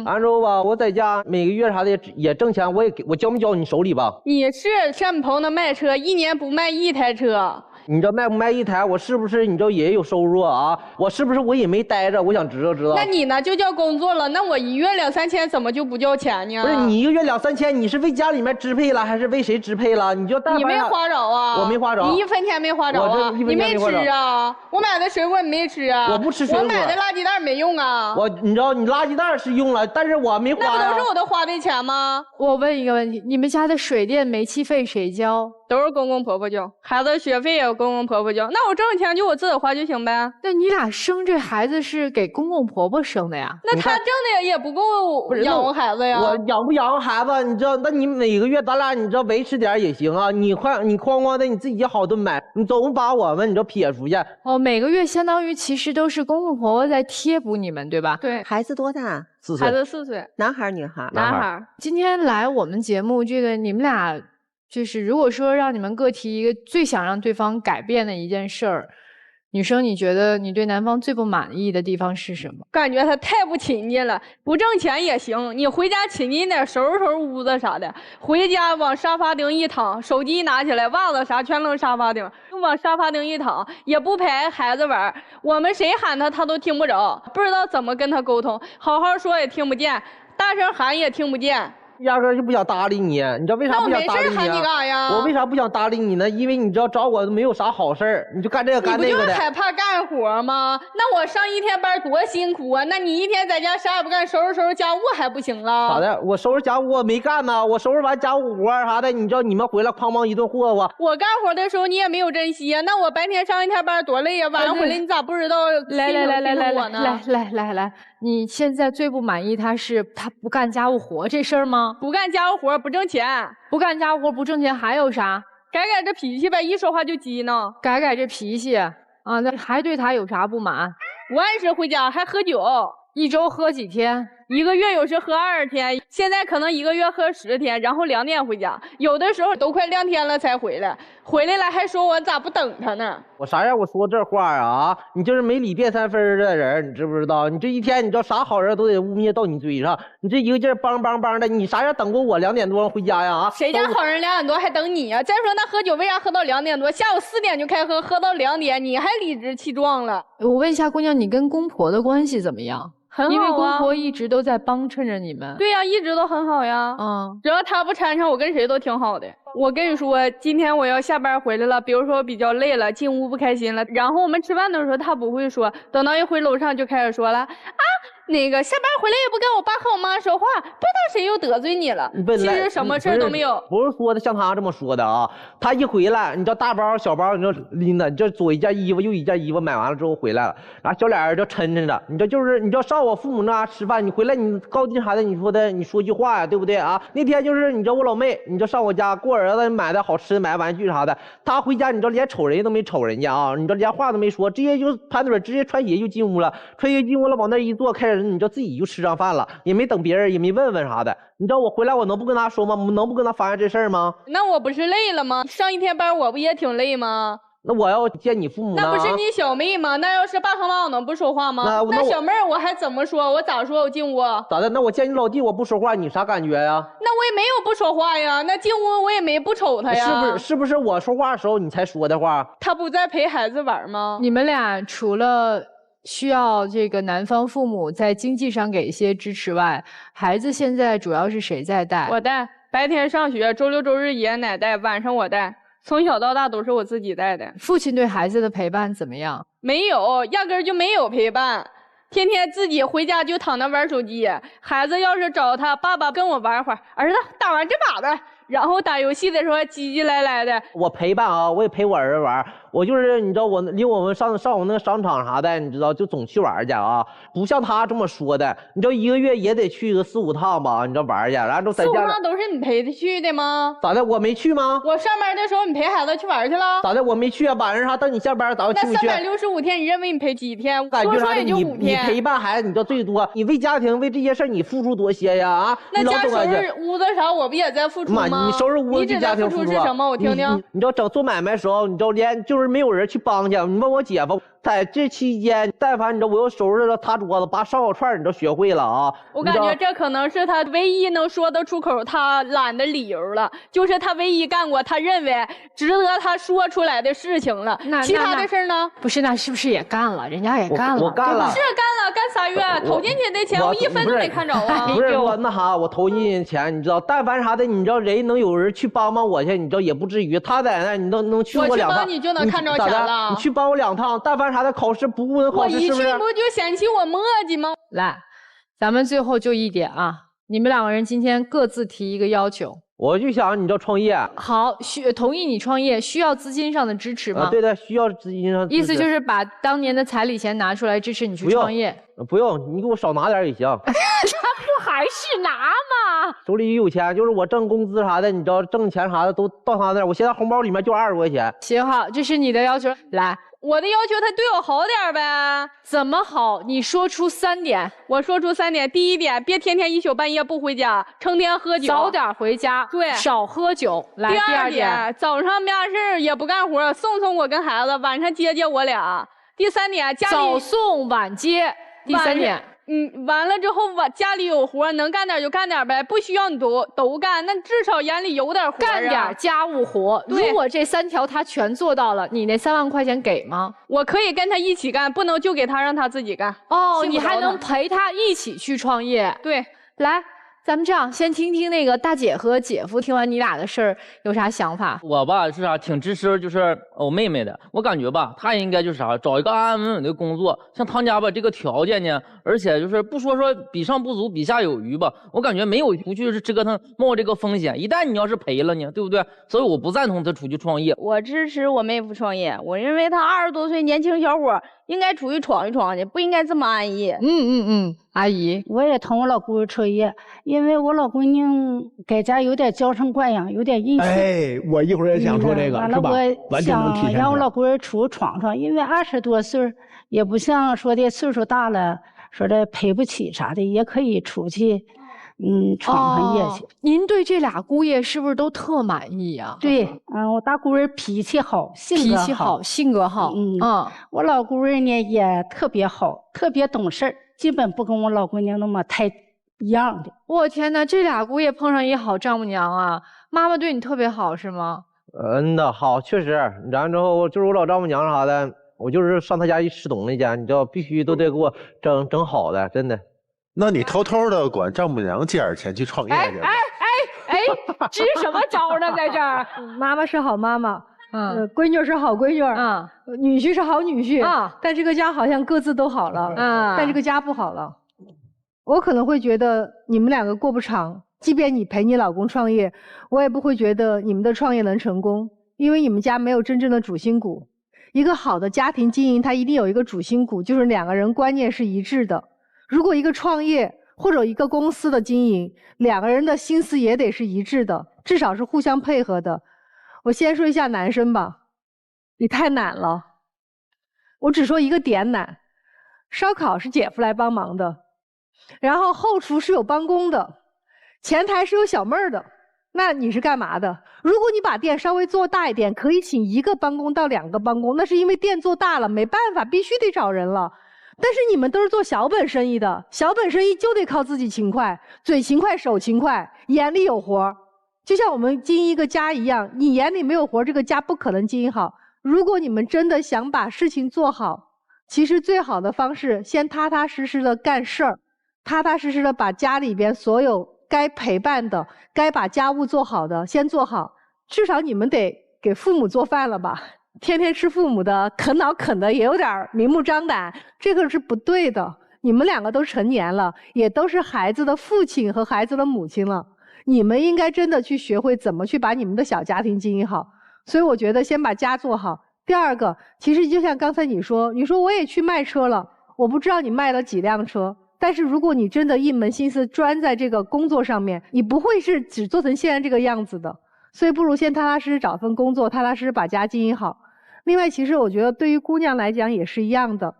完之后吧，我在家每个月啥的也挣钱，我交没交你手里吧？你是山鹏的卖车，1年不卖1台车。你知道卖不卖1台？我是不是你知道也有收入啊？我是不是我也没待着？我想知道。那你呢就叫工作了？那我1月2、3千怎么就不叫钱呢？不是你1个月2、3千，你是为家里面支配了，还是为谁支配了？你就你没花着啊？我没花着。你1分钱没花着啊？你没吃啊？我买的水果你没吃啊？我不吃水果。我买的垃圾袋没用啊？你知道你垃圾袋是用了，但是我没花。那不都是我的花的钱吗？我问一个问题，你们家的水电煤气费谁交？都是公公婆婆交，孩子学费也有公公婆婆交。那我挣钱就我自己花就行呗。那你俩生这孩子是给公公婆婆生的呀？那他挣的也不够养活孩子呀。我养不养活孩子，你知道？那你每个月咱俩你知道维持点也行啊。你哐哐的你自己好顿买，你总把我们你就撇出去。哦，每个月相当于其实都是公公婆婆在贴补你们，对吧？对。孩子多大？4岁。孩子4岁。男孩女孩？男孩。今天来我们节目，这个你们俩。就是如果说让你们各提一个最想让对方改变的一件事儿，女生你觉得你对男方最不满意的地方是什么？感觉他太不亲近了，不挣钱也行，你回家亲近点，收拾收拾屋子啥的，回家往沙发顶一躺，手机拿起来，袜子啥全扔沙发顶，往沙发顶一躺，也不陪孩子玩，我们谁喊他他都听不着，不知道怎么跟他沟通，好好说也听不见，大声喊也听不见。压根就不想搭理你，你知道为啥不想搭理你啊？那我没事喊你干啥呀？我为啥不想搭理你呢？因为你知道找我没有啥好事儿，你就干这个干那个的。你不就是害怕干活吗？那我上1天班多辛苦啊！那你1天在家啥也不干，收拾收拾家务还不行了？咋的？我收拾家务我没干呢，我收拾完家务活啥的，你知道你们回来哐哐一顿霍霍。我干活的时候你也没有珍惜啊！那我白天上1天班多累呀，晚上回来你咋不知道来，你现在最不满意他不干家务活这事儿吗？不干家务活不挣钱，不干家务活不挣钱还有啥？改这脾气呗，一说话就激呢。改这脾气啊，那还对他有啥不满？不按时回家还喝酒，1周喝几天？1个月有时喝20天，现在可能1个月喝10天，然后2点回家，有的时候都快2天了才回来，回来了还说我咋不等他呢？我啥让我说这话啊？你就是没理变3分的人，你知不知道？你这一天你知道啥好人都得污蔑到你嘴上，你这一个劲儿梆的，你啥样等过我2点多回家呀？谁家好人2点多还等你呀？再说那喝酒为啥喝到2点多？下午4点就开喝，喝到2点，你还理直气壮了？我问一下姑娘，你跟公婆的关系怎么样？很好啊，因为公婆一直都在帮衬着你们。对呀，一直都很好呀。只要他不掺上，我跟谁都挺好的。我跟你说，今天我要下班回来了，比如说我比较累了，进屋不开心了，然后我们吃饭的时候他不会说，等到一回楼上就开始说了啊。那个下班回来也不跟我爸和我妈说话，不知道谁又得罪你了。其实什么事都没有。不是说的像他这么说的啊，他一回来，你知道大包小包，你知道拎的，你知道左一件衣服右一件衣服买完了之后回来了，然后小脸就抻着，你知道就是你知道上我父母那吃饭，你回来你高低啥的，你说句话呀，对不对啊？那天就是你知道我老妹，你知道上我家过儿子买的好吃的，买玩具啥的，他回家你知道连瞅人都没瞅人家啊，你知道连话都没说，直接就盘腿直接穿鞋就进屋了，穿鞋进屋了往那一坐开始。你知道自己就吃上饭了，也没等别人，也没问问啥的。你知道我回来我能不跟他说吗？能不跟他发现这事儿吗？那我不是累了吗？上1天班我不也挺累吗？那我要见你父母呢？那不是你小妹吗？那要是爸和妈我能不说话吗？那小妹儿我还怎么说？我咋说？我进屋咋的？那我见你老弟我不说话，你啥感觉呀？那我也没有不说话呀。那进屋我也没不瞅他呀。是不是我说话的时候你才说的话？他不在陪孩子玩吗？你们俩除了需要这个男方父母在经济上给一些支持外，孩子现在主要是谁在带？我带，白天上学，周六周日爷爷奶带，晚上我带，从小到大都是我自己带的。父亲对孩子的陪伴怎么样？没有，压根儿就没有陪伴，天天自己回家就躺那玩手机。孩子要是找他爸爸跟我玩会儿，儿子打完这把的，然后打游戏的时候还唧唧来来的。我陪伴啊，我也陪我儿子玩。我就是你知道我领我们上我那个商场啥的，你知道就总去玩去啊，不像他这么说的，你知道1个月也得去个4、5趟吧，你知道玩去，然后在家4、5趟都是你陪他去的吗？咋的？我没去吗？我上班的时候你陪孩子去玩去了？咋的？我没去啊，晚上啥等你下班咱去不去？那365天你认为你陪几天？感觉啥？也就5天。你陪伴孩子，你知道最多，你为家庭为这些事你付出多些呀啊！那家收拾屋子啥，我不也在付出吗？你收拾屋子，家庭付出是什么？我听听。你知道整做买卖的时候，你知道连就是没有人去帮去。你问我姐夫，在这期间，但凡你知道我又收拾了擦桌子，把烧烤串你都学会了啊。我感觉这可能是他唯一能说得出口他懒的理由了，就是他唯一干过他认为值得他说出来的事情了。其他的事儿呢？不是，那是不是也干了？人家也干了。我干了。是干了，干3月，投进去的钱我1分都没看着啊。不是我那啥，我投进去钱，你知道，但凡啥的，你知道人能有人去帮我去，你知道也不至于。他在那，你能去我2趟，我去帮你就能看着钱了。你去帮我2趟，但凡啥的考试不顾考试，是不是？我一去不就嫌弃我磨叽吗？来，咱们最后就一点啊，你们2个人今天各自提一个要求。我就想你知道创业。好，同意你创业，需要资金上的支持吗？对的，需要资金上。意思就是把当年的彩礼钱拿出来支持你去创业。不用，你给我少拿点也行。他不还是拿吗？手里有钱，就是我挣工资啥的，你知道挣钱啥的都到他那儿。我现在红包里面就20块钱。行好，这是你的要求。来，我的要求他对我好点呗。怎么好？你说出3点。我说出3点。第1点，别天天1宿半夜不回家，成天喝酒。早点回家。对，少喝酒。来，第2点，早上没啥事也不干活，送我跟孩子，晚上接我俩。第3点，家里早送晚接。第3点。完了之后家里有活能干点就干点呗，不需要你都干，那至少眼里有点活干点家务活。如果这3条他全做到了，你那3万块钱给吗？我可以跟他一起干，不能就给他让他自己干。哦，你还能陪他一起去创业？对，来。咱们这样，先听听那个大姐和姐夫，听完你俩的事儿有啥想法？我吧是啥，挺支持就是我妹妹的。我感觉吧，她应该就是啥，找一个安安稳稳的工作。像他家吧这个条件呢，而且就是不说比上不足，比下有余吧。我感觉没有出去折腾冒这个风险，一旦你要是赔了呢，对不对？所以我不赞同她出去创业。我支持我妹夫创业，我认为他20多岁年轻小伙应该出去闯一闯去，不应该这么安逸。阿姨，我也同我老姑创业，因为我老姑娘在家有点娇生惯养，有点任性。哎，我一会儿也想说这个，是吧？我想让我老姑出去闯闯，因为20多岁也不像说的岁数大了，说的赔不起啥的，也可以出去，闯闯业去。您对这俩姑爷是不是都特满意呀？对，我大姑人脾气好，性格好，我老姑人呢也特别好，特别懂事儿。基本不跟我老姑娘那么太一样的。我天哪，这俩姑爷碰上一好丈母娘啊！妈妈对你特别好是吗？好，确实。然后就是我老丈母娘啥的，我就是上她家一吃东西去，你知道必须都得给我整好的，真的。那你偷偷的管丈母娘借点钱去创业去？支什么招呢？在这儿，妈妈是好妈妈。闺女是好闺女，女婿是好女婿，但这个家好像各自都好了，但这个家不好了。我可能会觉得你们2个过不长，即便你陪你老公创业，我也不会觉得你们的创业能成功，因为你们家没有真正的主心骨。一个好的家庭经营，它一定有一个主心骨，就是2个人观念是一致的。如果一个创业或者一个公司的经营，2个人的心思也得是一致的，至少是互相配合的。我先说一下男生吧，你太懒了。我只说一个点懒，烧烤是姐夫来帮忙的，然后后厨是有帮工的，前台是有小妹儿的。那你是干嘛的？如果你把店稍微做大一点，可以请1个帮工到2个帮工，那是因为店做大了，没办法，必须得找人了。但是你们都是做小本生意的，小本生意就得靠自己勤快，嘴勤快，手勤快，眼里有活。就像我们经营一个家一样，你眼里没有活，这个家不可能经营好。如果你们真的想把事情做好，其实最好的方式，先踏踏实实的干事儿，踏踏实实的把家里边所有该陪伴的、该把家务做好的先做好。至少你们得给父母做饭了吧？天天吃父母的，啃老啃的也有点明目张胆，这个是不对的。你们2个都成年了，也都是孩子的父亲和孩子的母亲了。你们应该真的去学会怎么去把你们的小家庭经营好，所以我觉得先把家做好。第2个，其实就像刚才你说我也去卖车了，我不知道你卖了几辆车，但是如果你真的一门心思专在这个工作上面，你不会是只做成现在这个样子的，所以不如先踏踏实实找份工作，踏踏实实把家经营好。另外，其实我觉得对于姑娘来讲也是一样的，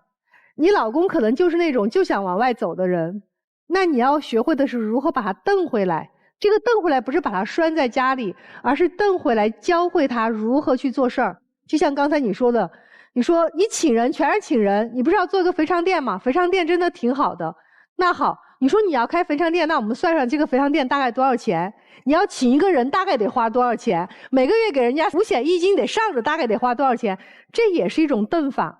你老公可能就是那种就想往外走的人，那你要学会的是如何把他蹬回来。这个蹬回来不是把他拴在家里，而是蹬回来教会他如何去做事儿。就像刚才你说的，你说你请人全是请人，你不是要做个肥肠店吗？肥肠店真的挺好的。那好，你说你要开肥肠店，那我们算上这个肥肠店大概多少钱？你要请一个人大概得花多少钱？每个月给人家五险一金得上着，大概得花多少钱？这也是一种瞪法。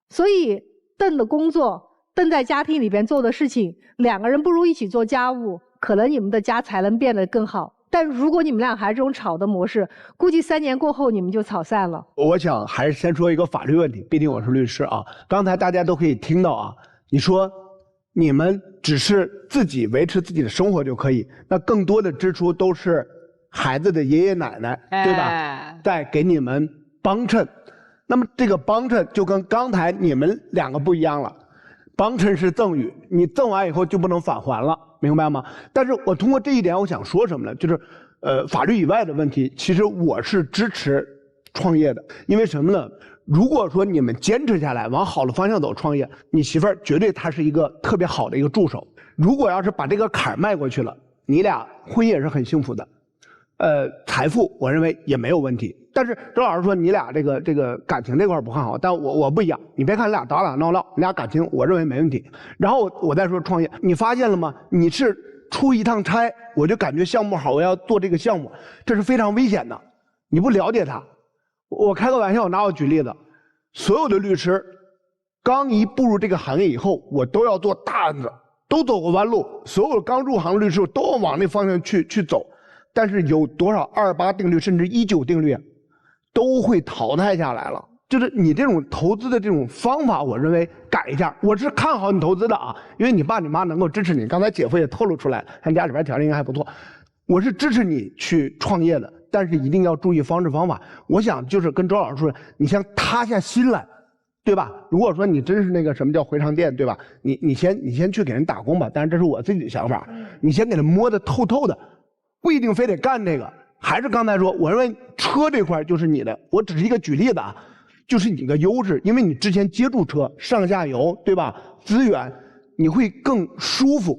所以瞪的工作，瞪在家庭里边做的事情，两个人不如一起做家务，可能你们的家才能变得更好。但如果你们俩还是这种吵的模式，估计3年过后你们就吵散了。我想还是先说一个法律问题，毕竟我是律师啊。刚才大家都可以听到啊，你说你们只是自己维持自己的生活就可以，那更多的支出都是孩子的爷爷奶奶，对吧？在给你们帮衬。那么这个帮衬就跟刚才你们两个不一样了，帮衬是赠与，你赠完以后就不能返还了。明白吗？但是我通过这一点，我想说什么呢？就是，法律以外的问题，其实我是支持创业的，因为什么呢？如果说你们坚持下来，往好的方向走，创业，你媳妇儿绝对她是一个特别好的一个助手。如果要是把这个坎儿迈过去了，你俩婚姻也是很幸福的，财富我认为也没有问题。但是周老师说你俩这个感情这块不看好，但我不一样。你别看你俩打打闹闹，你俩感情我认为没问题。然后我再说创业，你发现了吗？你是出一趟差，我就感觉项目好，我要做这个项目，这是非常危险的。你不了解他，我开个玩笑，拿我举例子，所有的律师刚一步入这个行业以后，我都要做大案子，都走过弯路。所有刚入行的律师都要往那方向去走，但是有多少28定律甚至19定律都会淘汰下来了。就是你这种投资的这种方法，我认为改一下。我是看好你投资的啊，因为你爸你妈能够支持你。刚才姐夫也透露出来，他家里边条件应该还不错。我是支持你去创业的，但是一定要注意方式方法。我想就是跟周老师说，你先塌下心来，对吧？如果说你真是那个什么叫回肠店，对吧？你先去给人打工吧，但是这是我自己的想法。你先给他摸得透透的，不一定非得干这个。还是刚才说，我认为车这块就是你的，我只是一个举例子啊，就是你的优势，因为你之前接触车上下游，对吧？资源你会更舒服。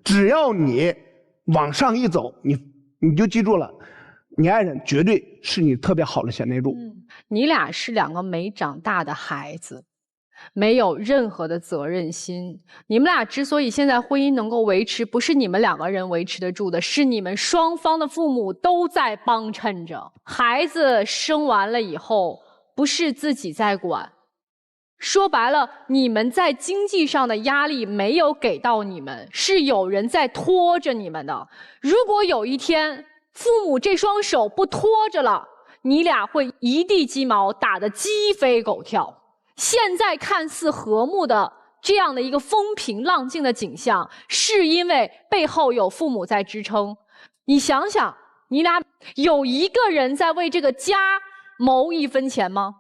只要你往上一走，你就记住了，你爱人绝对是你特别好的贤内助。你俩是2个没长大的孩子，没有任何的责任心。你们俩之所以现在婚姻能够维持，不是你们2个人维持得住的，是你们双方的父母都在帮衬着。孩子生完了以后，不是自己在管，说白了，你们在经济上的压力没有给到你们，是有人在拖着你们的。如果有一天父母这双手不拖着了，你俩会一地鸡毛，打得鸡飞狗跳。现在看似和睦的这样的一个风平浪静的景象，是因为背后有父母在支撑。你想想，你俩有一个人在为这个家谋1分钱吗？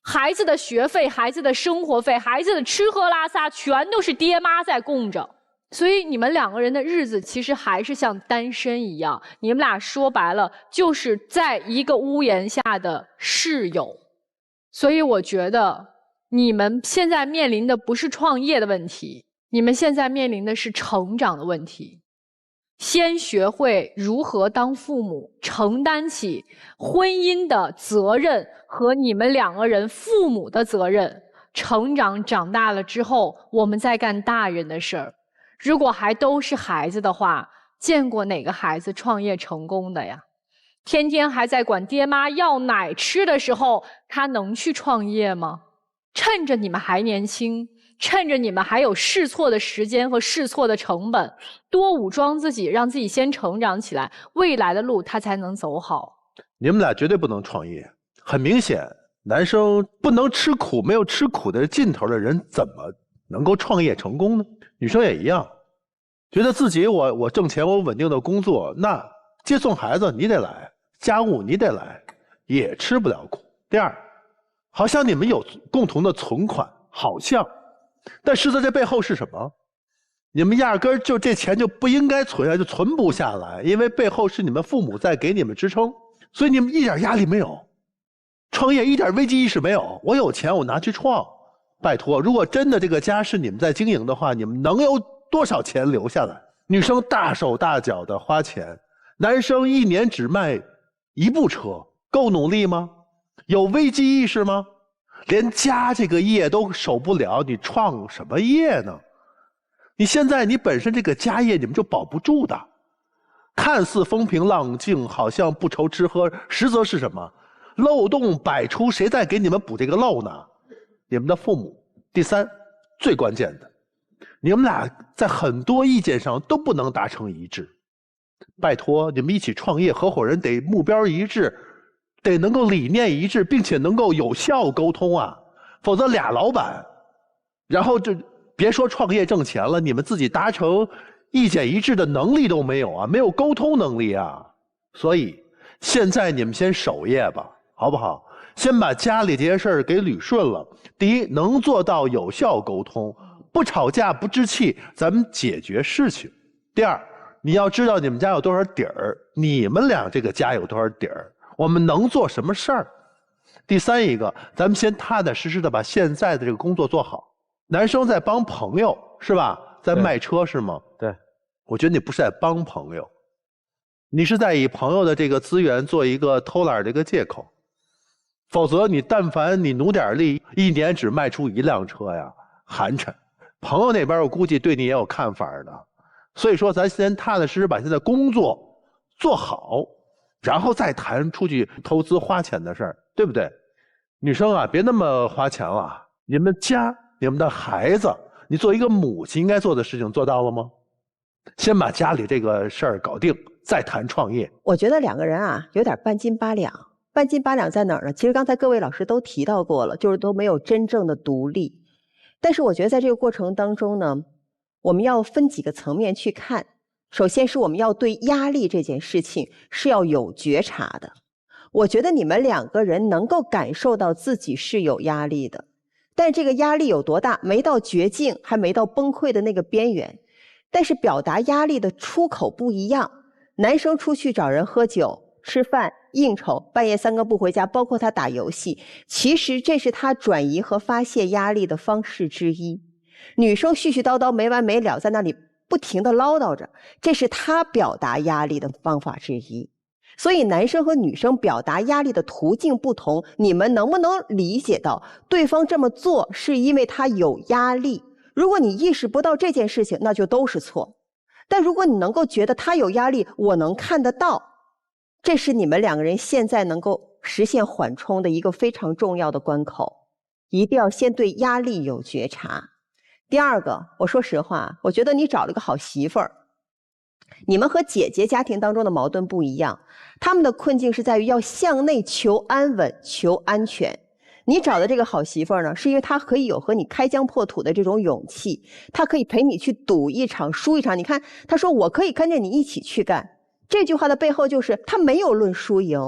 孩子的学费、孩子的生活费、孩子的吃喝拉撒，全都是爹妈在供着。所以你们2个人的日子其实还是像单身一样，你们俩说白了就是在一个屋檐下的室友。所以我觉得你们现在面临的不是创业的问题，你们现在面临的是成长的问题。先学会如何当父母，承担起婚姻的责任和你们2个人父母的责任。长大了之后，我们再干大人的事儿。如果还都是孩子的话，见过哪个孩子创业成功的呀？天天还在管爹妈要奶吃的时候，他能去创业吗？趁着你们还年轻，趁着你们还有试错的时间和试错的成本，多武装自己，让自己先成长起来，未来的路他才能走好。你们俩绝对不能创业，很明显，男生不能吃苦，没有吃苦的劲头的人怎么能够创业成功呢？女生也一样，觉得自己我挣钱，我稳定的工作，那接送孩子你得来，家务你得来，也吃不了苦。第二，好像你们有共同的存款，好像，但实则这背后是什么？你们压根儿就这钱就不应该存下，就存不下来，因为背后是你们父母在给你们支撑，所以你们一点压力没有，创业一点危机意识没有。我有钱我拿去创，拜托，如果真的这个家是你们在经营的话，你们能有多少钱留下来？女生大手大脚的花钱，男生1年只卖1部车，够努力吗？有危机意识吗？连家这个业都守不了，你创什么业呢？你现在你本身这个家业你们就保不住的，看似风平浪静，好像不愁吃喝，实则是什么？漏洞百出，谁在给你们补这个漏呢？你们的父母。第三，最关键的，你们俩在很多意见上都不能达成一致。拜托，你们一起创业，合伙人得目标一致，得能够理念一致，并且能够有效沟通啊，否则俩老板，然后就别说创业挣钱了，你们自己达成意见一致的能力都没有啊，没有沟通能力啊。所以现在你们先守业吧，好不好？先把家里这些事儿给捋顺了。第一，能做到有效沟通，不吵架不置气，咱们解决事情。第二，你要知道你们家有多少底儿，你们俩这个家有多少底儿，我们能做什么事儿。第三一个，咱们先踏踏实实的把现在的这个工作做好。男生在帮朋友是吧？在卖车是吗？对，我觉得你不是在帮朋友，你是在以朋友的这个资源做一个偷懒的一个借口。否则你但凡你努点力，一年只卖出1辆车呀，寒碜。朋友那边我估计对你也有看法的，所以说咱先踏踏实实把现在工作做好，然后再谈出去投资花钱的事儿，对不对？女生啊，别那么花钱了。你们家、你们的孩子，你做一个母亲应该做的事情做到了吗？先把家里这个事儿搞定，再谈创业。我觉得两个人啊，有点半斤八两。半斤八两在哪儿呢？其实刚才各位老师都提到过了，就是都没有真正的独立。但是我觉得在这个过程当中呢，我们要分几个层面去看。首先是我们要对压力这件事情是要有觉察的。我觉得你们两个人能够感受到自己是有压力的，但这个压力有多大？没到绝境，还没到崩溃的那个边缘。但是表达压力的出口不一样。男生出去找人喝酒、吃饭、应酬，半夜3更不回家，包括他打游戏，其实这是他转移和发泄压力的方式之一。女生絮絮叨叨没完没了，在那里不停地唠叨着，这是他表达压力的方法之一。所以男生和女生表达压力的途径不同，你们能不能理解到对方这么做是因为他有压力？如果你意识不到这件事情，那就都是错。但如果你能够觉得他有压力，我能看得到，这是你们两个人现在能够实现缓冲的一个非常重要的关口。一定要先对压力有觉察。第二个，我说实话，我觉得你找了个好媳妇儿。你们和姐姐家庭当中的矛盾不一样，他们的困境是在于要向内求安稳、求安全。你找的这个好媳妇儿呢，是因为她可以有和你开疆破土的这种勇气，她可以陪你去赌一场、输一场。你看，她说我可以跟着你一起去干。这句话的背后就是她没有论输赢，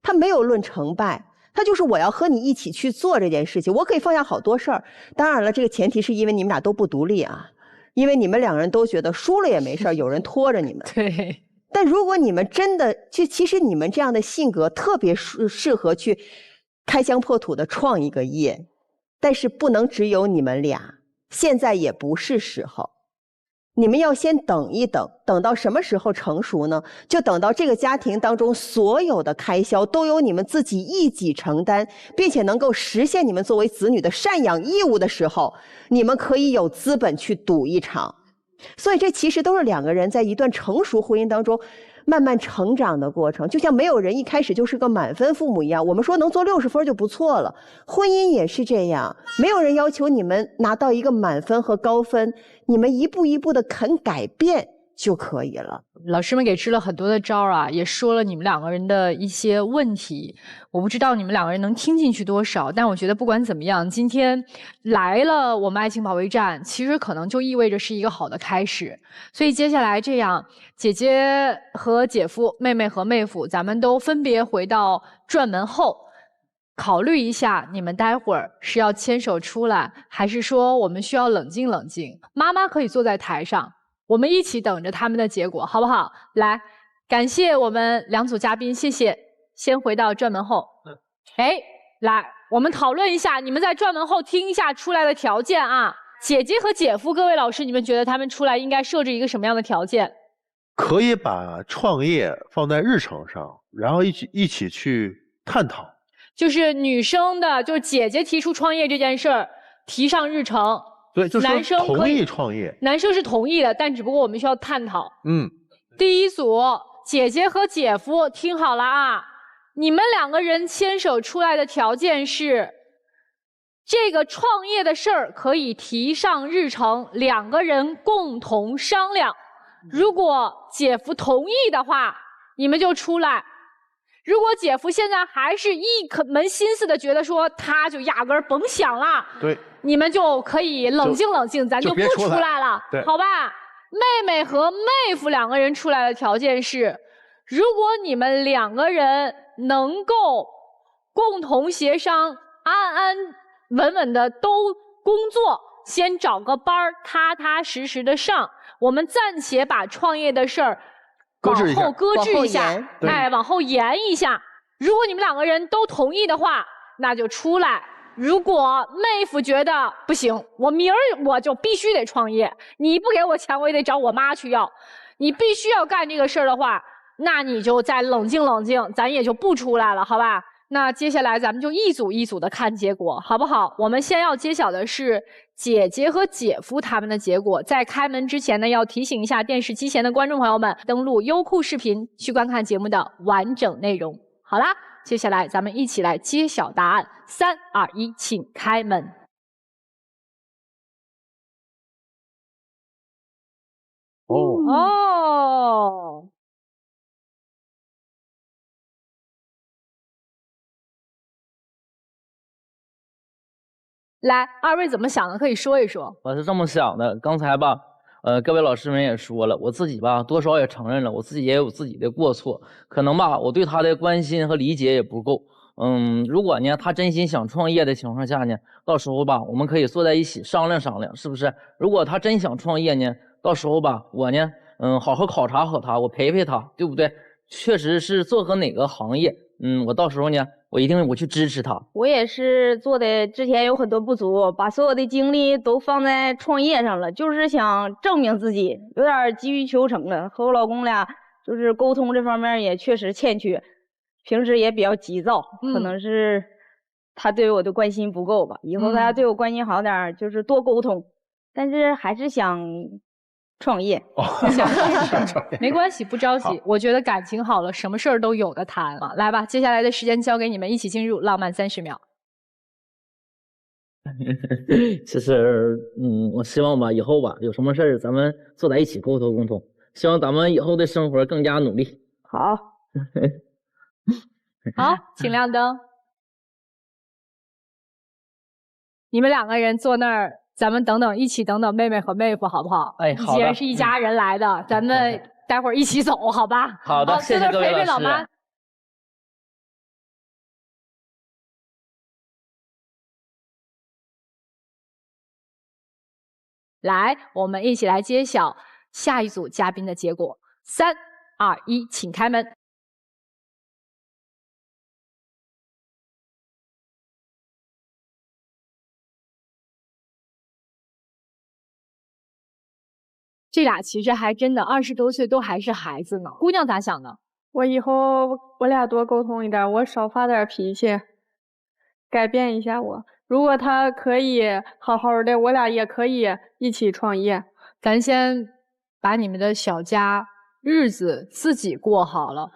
她没有论成败，她就是我要和你一起去做这件事情。我可以放下好多事儿，当然了，这个前提是因为你们俩都不独立啊。因为你们两个人都觉得输了也没事，有人拖着你们。对。但如果你们真的其实你们这样的性格特别适合去开疆破土的创一个业，但是不能只有你们俩，现在也不是时候。你们要先等一等，等到什么时候成熟呢？就等到这个家庭当中所有的开销都由你们自己一己承担，并且能够实现你们作为子女的赡养义务的时候，你们可以有资本去赌一场。所以这其实都是两个人在一段成熟婚姻当中慢慢成长的过程，就像没有人一开始就是个满分父母一样，我们说能做60分就不错了，婚姻也是这样，没有人要求你们拿到一个满分和高分，你们一步一步的肯改变就可以了。老师们给支了很多的招啊，也说了你们两个人的一些问题，我不知道你们两个人能听进去多少，但我觉得不管怎么样，今天来了我们爱情保卫战，其实可能就意味着是一个好的开始。所以接下来这样，姐姐和姐夫，妹妹和妹夫，咱们都分别回到转门后，考虑一下你们待会儿是要牵手出来，还是说我们需要冷静冷静。妈妈可以坐在台上，我们一起等着他们的结果，好不好？来，感谢我们2组嘉宾，谢谢。先回到转门后。来，我们讨论一下，你们在转门后听一下出来的条件啊。姐姐和姐夫，各位老师，你们觉得他们出来应该设置一个什么样的条件？可以把创业放在日程上，然后一起去探讨。就是女生的，就是姐姐提出创业这件事儿提上日程。对，就是男生同意创业，男生是同意的，但只不过我们需要探讨。第一组姐姐和姐夫听好了啊，你们2个人牵手出来的条件是，这个创业的事儿可以提上日程，2个人共同商量。如果姐夫同意的话，你们就出来。如果姐夫现在还是一门心思的觉得说他就压根儿甭想了，对，你们就可以冷静冷静，咱就不出来了，好吧？妹妹和妹夫2个人出来的条件是，如果你们2个人能够共同协商，安安稳稳的都工作，先找个班儿，踏踏实实的上，我们暂且把创业的事儿往后搁置一下，往后延一下。如果你们2个人都同意的话，那就出来。如果妹夫觉得不行，我明儿我就必须得创业，你不给我钱，我也得找我妈去要。你必须要干这个事儿的话，那你就再冷静冷静，咱也就不出来了，好吧？那接下来咱们就一组一组的看结果，好不好？我们先要揭晓的是姐姐和姐夫他们的结果。在开门之前呢，要提醒一下电视机前的观众朋友们，登录优酷视频去观看节目的完整内容。好啦，接下来咱们一起来揭晓答案。3、2、1，请开门。哦。来，2位怎么想的？可以说一说。我是这么想的，刚才吧，各位老师们也说了，我自己吧，多少也承认了，我自己也有自己的过错，可能吧，我对他的关心和理解也不够。如果呢，他真心想创业的情况下呢，到时候吧，我们可以坐在一起商量商量，是不是？如果他真想创业呢，到时候吧，我呢，好好考察好他，我陪陪他，对不对？确实是做个哪个行业，我到时候呢，我一定去支持他。我也是做的之前有很多不足，把所有的精力都放在创业上了，就是想证明自己，有点急于求成了。和我老公俩就是沟通这方面也确实欠缺，平时也比较急躁，可能是他对我的关心不够吧。以后他对我关心好点，就是多沟通，但是还是想创业。没关系，不着急。我觉得感情好了，什么事儿都有的谈。来吧，接下来的时间交给你们，一起进入浪漫30秒。其实，我希望吧，以后吧，有什么事儿咱们坐在一起沟通沟通。希望咱们以后的生活更加努力。好。好，请亮灯。你们2个人坐那儿，咱们一起等等妹妹和妹夫，好不好？哎，好的。既然是一家人来的，咱们待会儿一起走，好吧？好的，谢谢各位老师。陪陪老妈。来，我们一起来揭晓下一组嘉宾的结果。3、2、1，请开门。这俩其实还真的20多岁都还是孩子呢。姑娘咋想的？我以后我俩多沟通一点，我少发点脾气，改变一下我。如果他可以好好的，我俩也可以一起创业。咱先把你们的小家日子自己过好了，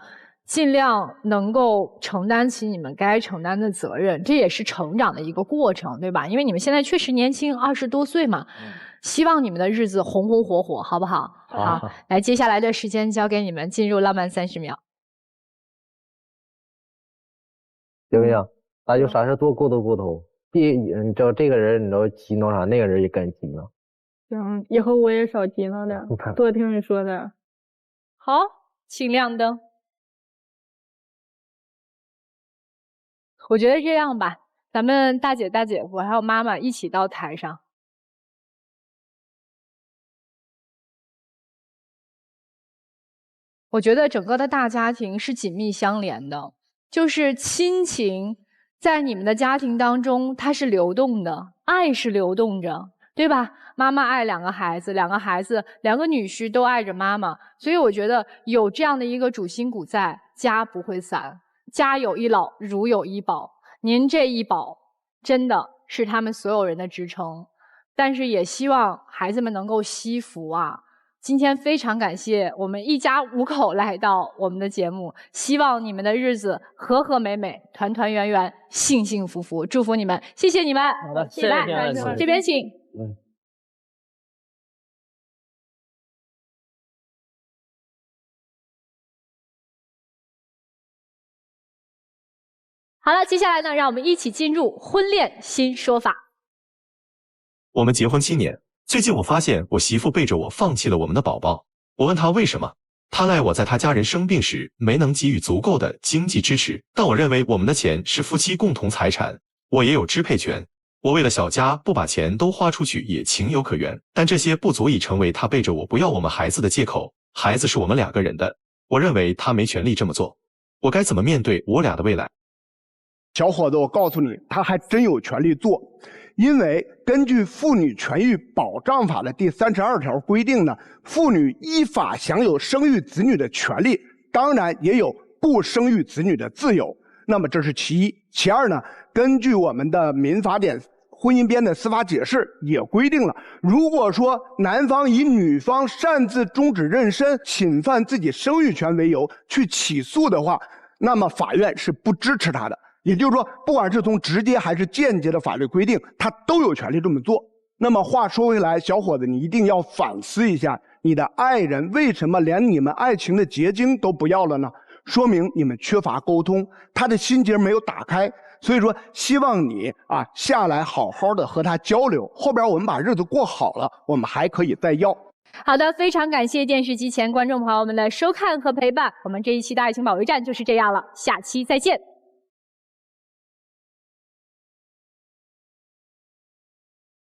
尽量能够承担起你们该承担的责任，这也是成长的一个过程，对吧？因为你们现在确实年轻，20多岁嘛。希望你们的日子红红火火，好不好？好，来，接下来的时间交给你们，进入浪漫30秒。行不行？咱就啥事多沟通沟通。你知道这个人，你知道急闹啥，那个人也该急闹。行，以后我也少急闹点，多听你说的。好，请亮灯。我觉得这样吧，咱们大姐、大姐夫还有妈妈一起到台上。我觉得整个的大家庭是紧密相连的，就是亲情在你们的家庭当中，它是流动的，爱是流动着，对吧？妈妈爱2个孩子，2个女婿都爱着妈妈，所以我觉得有这样的一个主心骨在，家不会散。家有一老，如有一宝。您这一保真的是他们所有人的支撑，但是也希望孩子们能够惜福啊。今天非常感谢我们一家5口来到我们的节目，希望你们的日子和和美美、团团圆圆、幸幸福福，祝福你们，谢谢你们。好的，谢谢田老师。这边请。好了，接下来呢，让我们一起进入婚恋新说法。我们结婚7年。最近我发现我媳妇背着我放弃了我们的宝宝，我问她为什么，她赖我在她家人生病时没能给予足够的经济支持，但我认为我们的钱是夫妻共同财产，我也有支配权，我为了小家不把钱都花出去也情有可原，但这些不足以成为她背着我不要我们孩子的借口，孩子是我们2个人的，我认为她没权利这么做，我该怎么面对我俩的未来？小伙子，我告诉你，他还真有权利做。因为根据《妇女权益保障法》的第32条规定呢，妇女依法享有生育子女的权利，当然也有不生育子女的自由。那么这是其一。其二呢，根据我们的民法典婚姻编的司法解释也规定了，如果说男方以女方擅自终止妊娠、侵犯自己生育权为由去起诉的话，那么法院是不支持他的。也就是说，不管是从直接还是间接的法律规定，他都有权利这么做。那么话说回来，小伙子，你一定要反思一下，你的爱人为什么连你们爱情的结晶都不要了呢？说明你们缺乏沟通，他的心结没有打开。所以说，希望你下来好好的和他交流，后边我们把日子过好了，我们还可以再要。好的，非常感谢电视机前观众朋友们的收看和陪伴，我们这一期的爱情保卫战就是这样了，下期再见。